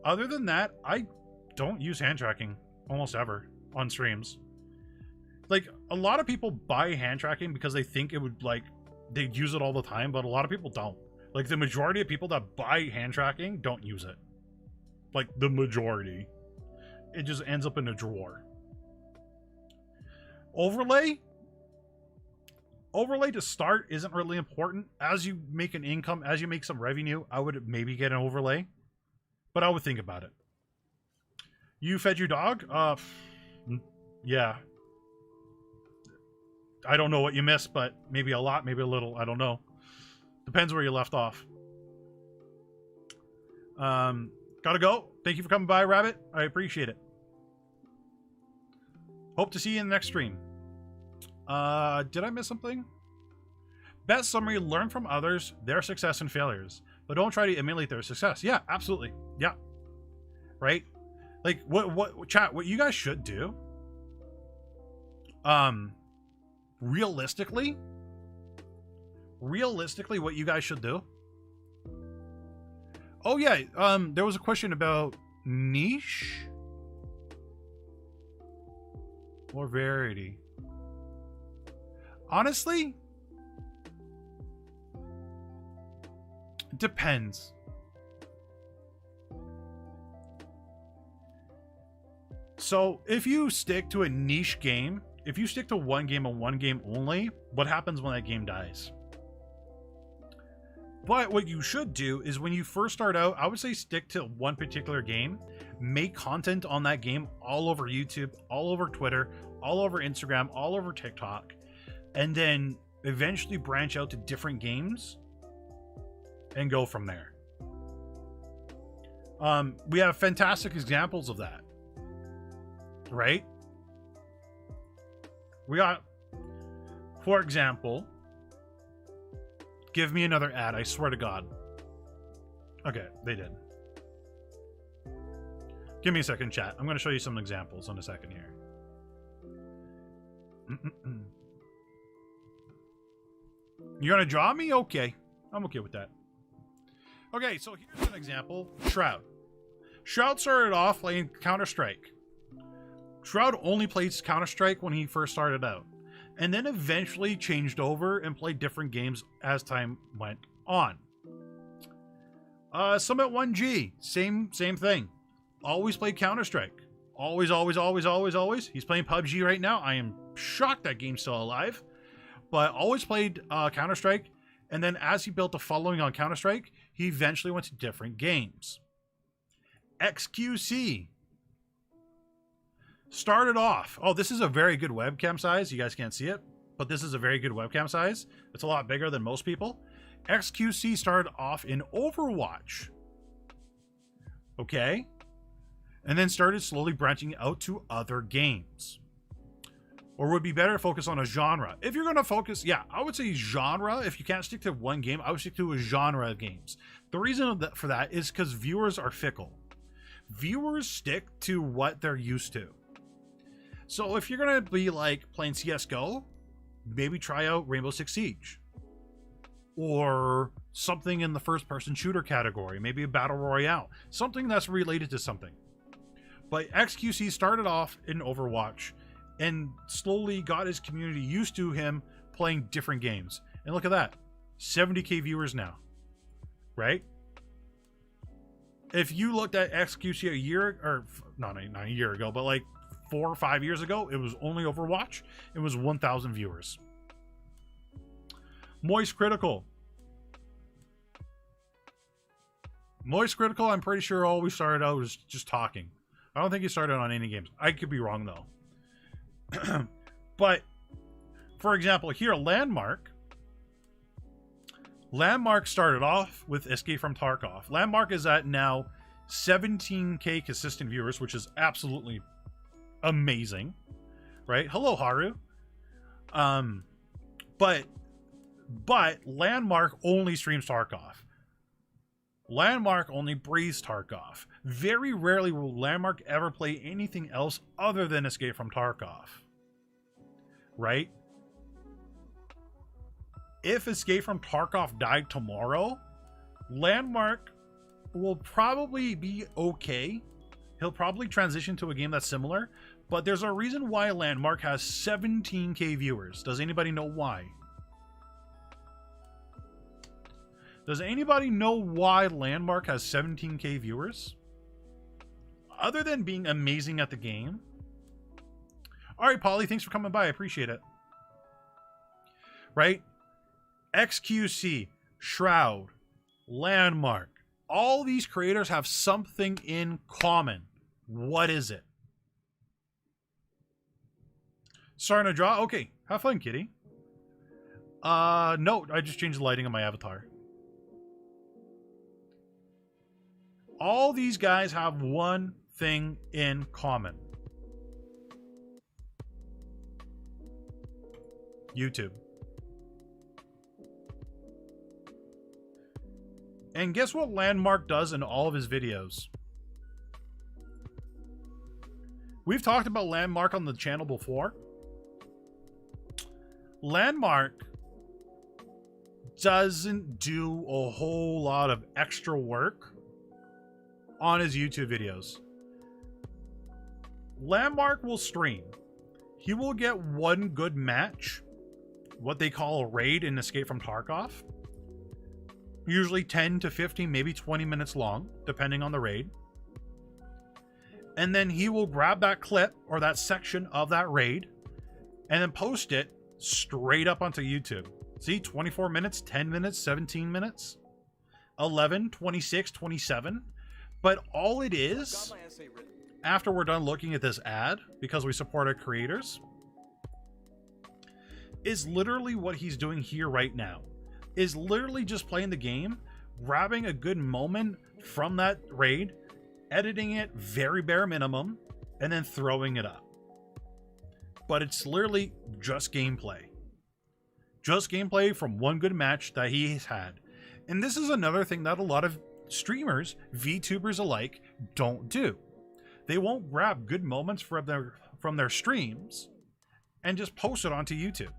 Other than that, I don't use hand tracking almost ever on streams. Like, a lot of people buy hand tracking because they think it would, like, they'd use it all the time, but a lot of people don't. Like, the majority of people that buy hand tracking don't use it. Like, the majority. It just ends up in a drawer. Overlay to start isn't really important. As you make an income, as you make some revenue, I would maybe get an overlay, but I would think about it. You fed your dog? Yeah. I don't know what you missed, but maybe a lot, maybe a little. I don't know. Depends where you left off. Gotta go. Thank you for coming by, Rabbit. I appreciate it. Hope to see you in the next stream. Did I miss something? Best summary, learn from others, their success and failures, but don't try to emulate their success. Yeah, absolutely. Yeah. Right? Like, chat, what you guys should do, realistically, what you guys should do. Oh yeah, there was a question about niche or variety. Honestly, it depends. So if you stick to a niche game, if you stick to one game and one game only, what happens when that game dies? But what you should do is when you first start out, I would say stick to one particular game, make content on that game all over YouTube, all over Twitter, all over Instagram, all over TikTok, and then eventually branch out to different games and go from there. We have fantastic examples of that, right? We got, for example, give me another ad, I swear to God. Okay, they did. Give me a second, chat. I'm going to show you some examples in a second here. You're going to draw me? Okay. I'm okay with that. Okay, so here's an example. Shroud. Shroud started off playing Counter-Strike. Shroud only played Counter-Strike when he first started out, and then eventually changed over and played different games as time went on. Summit 1G, same thing. Always played Counter-Strike. Always. He's playing PUBG right now. I am shocked that game's still alive. But always played Counter-Strike, and then as he built a following on Counter-Strike, he eventually went to different games. XQC started off. Oh, this is a very good webcam size. You guys can't see it, but this is a very good webcam size. It's a lot bigger than most people. XQC started off in Overwatch. Okay. And then started slowly branching out to other games. Or would be better to focus on a genre. If you're going to focus, yeah, I would say genre. If you can't stick to one game, I would stick to a genre of games. The reason for that is because viewers are fickle. Viewers stick to what they're used to. So if you're going to be like playing CSGO, maybe try out Rainbow Six Siege. Or something in the first-person shooter category. Maybe a Battle Royale. Something that's related to something. But XQC started off in Overwatch and slowly got his community used to him playing different games. And look at that. 70k viewers now. Right? If you looked at XQC a year, or not a year ago, but like 4 or 5 years ago, it was only Overwatch. It was 1,000 viewers. Moist Critical. Moist Critical, I'm pretty sure always started out was just talking. I don't think he started on any games. I could be wrong, though. But, for example, here, Landmark started off with Escape from Tarkov. Landmark is at now 17k consistent viewers, which is absolutely amazing. Right? Hello, Haru. But Landmark only streams Tarkov. Landmark only breathes Tarkov. Very rarely will Landmark ever play anything else other than Escape from Tarkov. Right? if Escape from Tarkov died tomorrow, Landmark will probably be okay. He'll probably transition to a game that's similar, but there's a reason why Landmark has 17k viewers. Does anybody know why? Does anybody know why Landmark has 17k viewers? Other than being amazing at the game. Alright, Polly, thanks for coming by. I appreciate it. Right? XQC, Shroud, Landmark. All these creators have something in common. What is it? Starting to draw? Okay. Have fun, kitty. No, I just changed the lighting on my avatar. All these guys have one thing in common. YouTube. And guess what Landmark does in all of his videos? We've talked about Landmark on the channel before. Landmark doesn't do a whole lot of extra work on his YouTube videos. Landmark will stream. He will get one good match, what they call a raid in Escape from Tarkov. Usually 10 to 15, maybe 20 minutes long, depending on the raid. And then he will grab that clip or that section of that raid and then post it straight up onto YouTube. See, 24 minutes, 10 minutes, 17 minutes, 11, 26, 27. But all it is, after we're done looking at this ad, because we support our creators, is literally what he's doing here right now. Is literally just playing the game, grabbing a good moment from that raid, editing it very bare minimum, and then throwing it up. But it's literally just gameplay. Just gameplay from one good match that he's had. And this is another thing that a lot of streamers, VTubers alike, don't do. They won't grab good moments from their streams and just post it onto YouTube.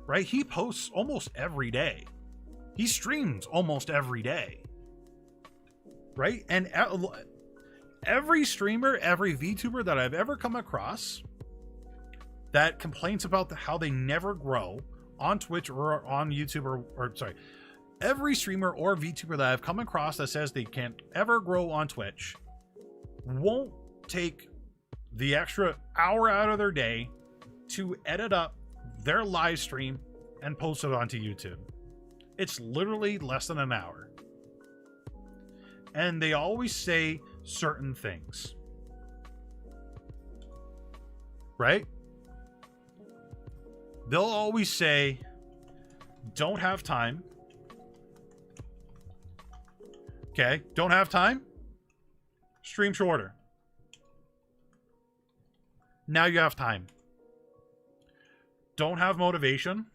Right? He posts almost every day. He streams almost every day. Right? And every streamer, every VTuber that I've ever come across that complains about how they never grow on Twitch or on YouTube or sorry, every streamer or VTuber that I've come across that says they can't ever grow on Twitch won't take the extra hour out of their day to edit up their live stream and post it onto YouTube. It's literally less than an hour. And they always say certain things. Right? They'll always say, don't have time. Okay, don't have time? Stream shorter. Now you have time. Don't have motivation.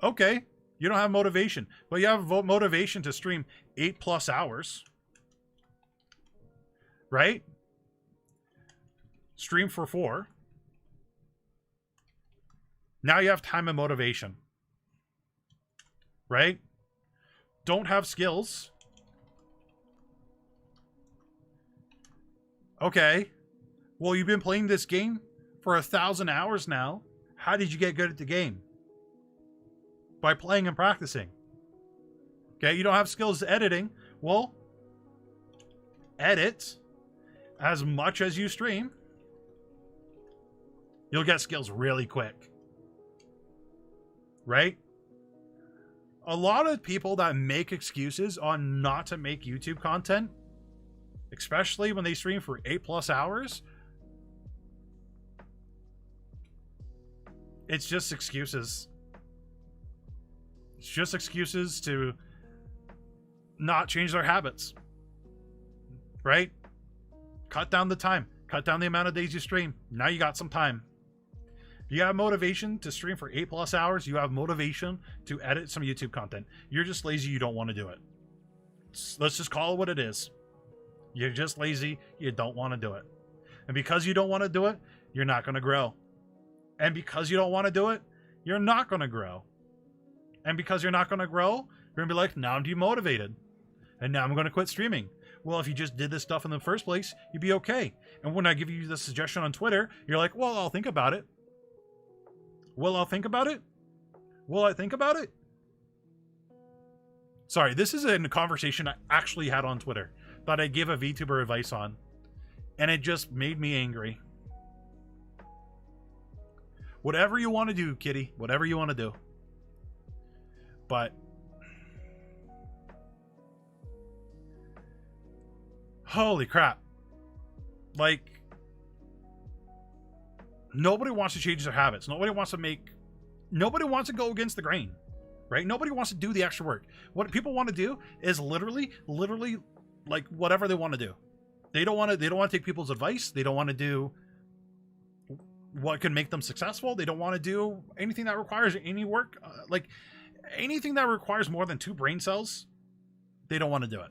Okay, you don't have motivation, but you have motivation to stream 8+ hours. Right? Stream for 4. Now you have time and motivation. Right? Don't have skills. Okay. Well, you've been playing this game for 1,000 hours now. How did you get good at the game? By playing and practicing. Okay, you don't have skills editing. Well, edit as much as you stream. You'll get skills really quick. Right? A lot of people that make excuses on not to make YouTube content, especially when they stream for 8+ hours, it's just excuses. It's just excuses to not change their habits. Right? Cut down the time. Cut down the amount of days you stream. Now you got some time. You have motivation to stream for 8+ hours. You have motivation to edit some YouTube content. You're just lazy. You don't want to do it. Let's just call it what it is. You're just lazy. You don't want to do it. And because you don't want to do it, you're not going to grow. And because you don't want to do it, you're not going to grow. And because you're not going to grow, you're going to be like, now I'm demotivated. And now I'm going to quit streaming. Well, if you just did this stuff in the first place, you'd be okay. And when I give you the suggestion on Twitter, you're like, well, I'll think about it. Well, I'll think about it. Will I think about it? Sorry, this is a conversation I actually had on Twitter that I gave a VTuber advice on. And it just made me angry. Whatever you want to do, kitty. Whatever you want to do. But holy crap. Like, nobody wants to change their habits. Nobody wants to go against the grain, right? Nobody wants to do the extra work. What people want to do is literally like whatever they want to do. They don't want to take people's advice. They don't want to do what can make them successful. They don't want to do anything that requires any work. Like anything that requires more than 2 brain cells, they don't want to do it.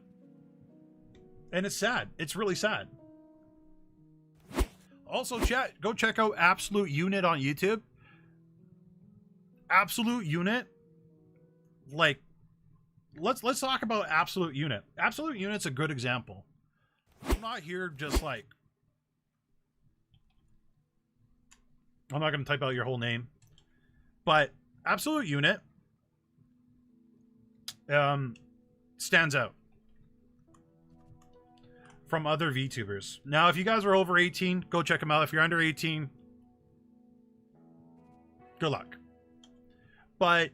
And it's sad. It's really sad. Also, chat, go check out Absolute Unit on YouTube. Absolute Unit, like, let's talk about Absolute Unit. Absolute Unit's a good example. I'm not here just like, I'm not going to type out your whole name, but Absolute Unit stands out from other VTubers. Now, if you guys are over 18, go check them out. If you're under 18, good luck. But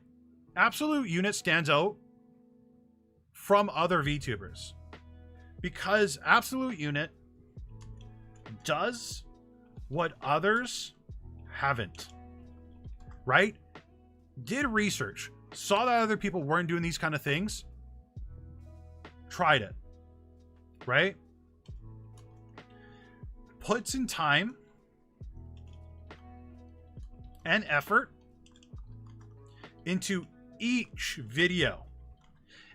Absolute Unit stands out from other VTubers because Absolute Unit does what others haven't, right? Did research, saw that other people weren't doing these kind of things, tried it, right? Puts in time and effort into each video.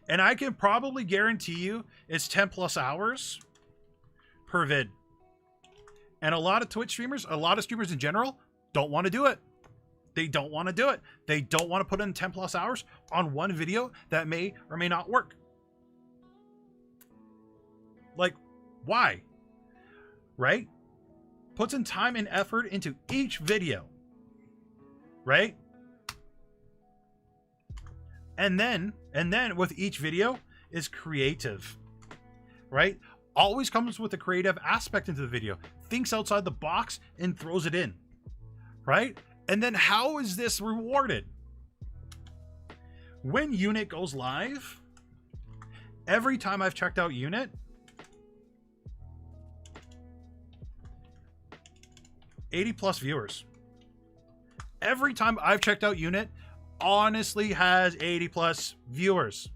And I can probably guarantee you it's 10 plus hours per vid. And a lot of Twitch streamers, a lot of streamers in general, don't want to do it. They don't want to do it. They don't want to put in 10 plus hours on one video that may or may not work. Like, why? Right? Puts in time and effort into each video. Right? And then with each video is creative, right? Always comes with a creative aspect into the video, thinks outside the box and throws it in, right? And then how is this rewarded? When Unit goes live, every time I've checked out Unit, 80 plus viewers. Every time I've checked out Unit, honestly has 80 plus viewers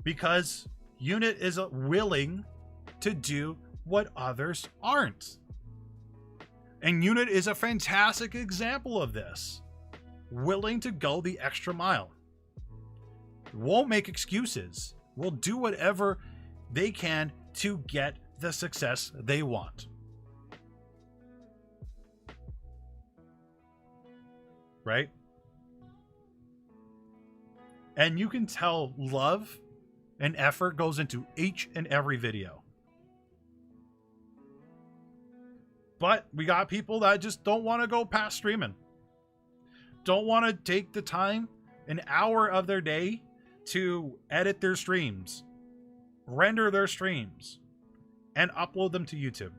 because Unit is willing to do what others aren't. And Unit is a fantastic example of this. Willing to go the extra mile. Won't make excuses. Will do whatever they can to get the success they want. Right? And you can tell love and effort goes into each and every video. But we got people that just don't want to go past streaming. Don't want to take the time, an hour of their day, to edit their streams, render their streams, and upload them to YouTube.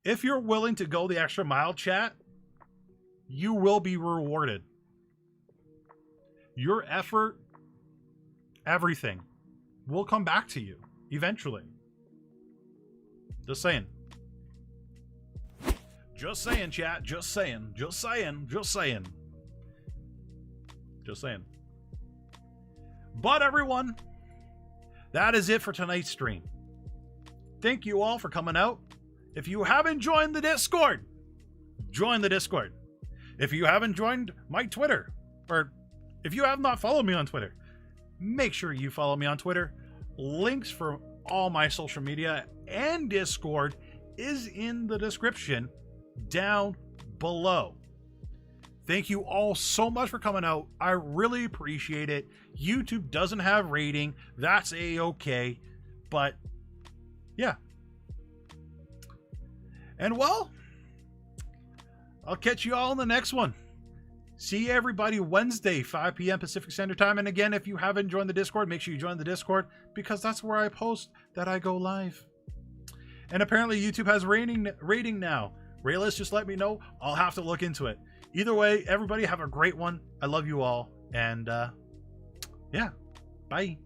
If you're willing to go the extra mile, chat, you will be rewarded. Your effort, everything, will come back to you eventually. Just saying. Just saying, chat. Just saying. Just saying. Just saying. Just saying. But everyone, that is it for tonight's stream. Thank you all for coming out. If you haven't joined the Discord, join the Discord. If you haven't joined my Twitter, or if you have not followed me on Twitter, make sure you follow me on Twitter. Links for all my social media and Discord is in the description down below. Thank you all so much for coming out. I really appreciate it. YouTube doesn't have rating. That's a-okay. But yeah. And well, I'll catch you all in the next one. See everybody Wednesday, 5 p.m. Pacific Standard Time. And again, if you haven't joined the Discord, make sure you join the Discord, because that's where I post that I go live. And apparently YouTube has rating now. Rayless, just let me know. I'll have to look into it. Either way, everybody have a great one. I love you all. And yeah, bye.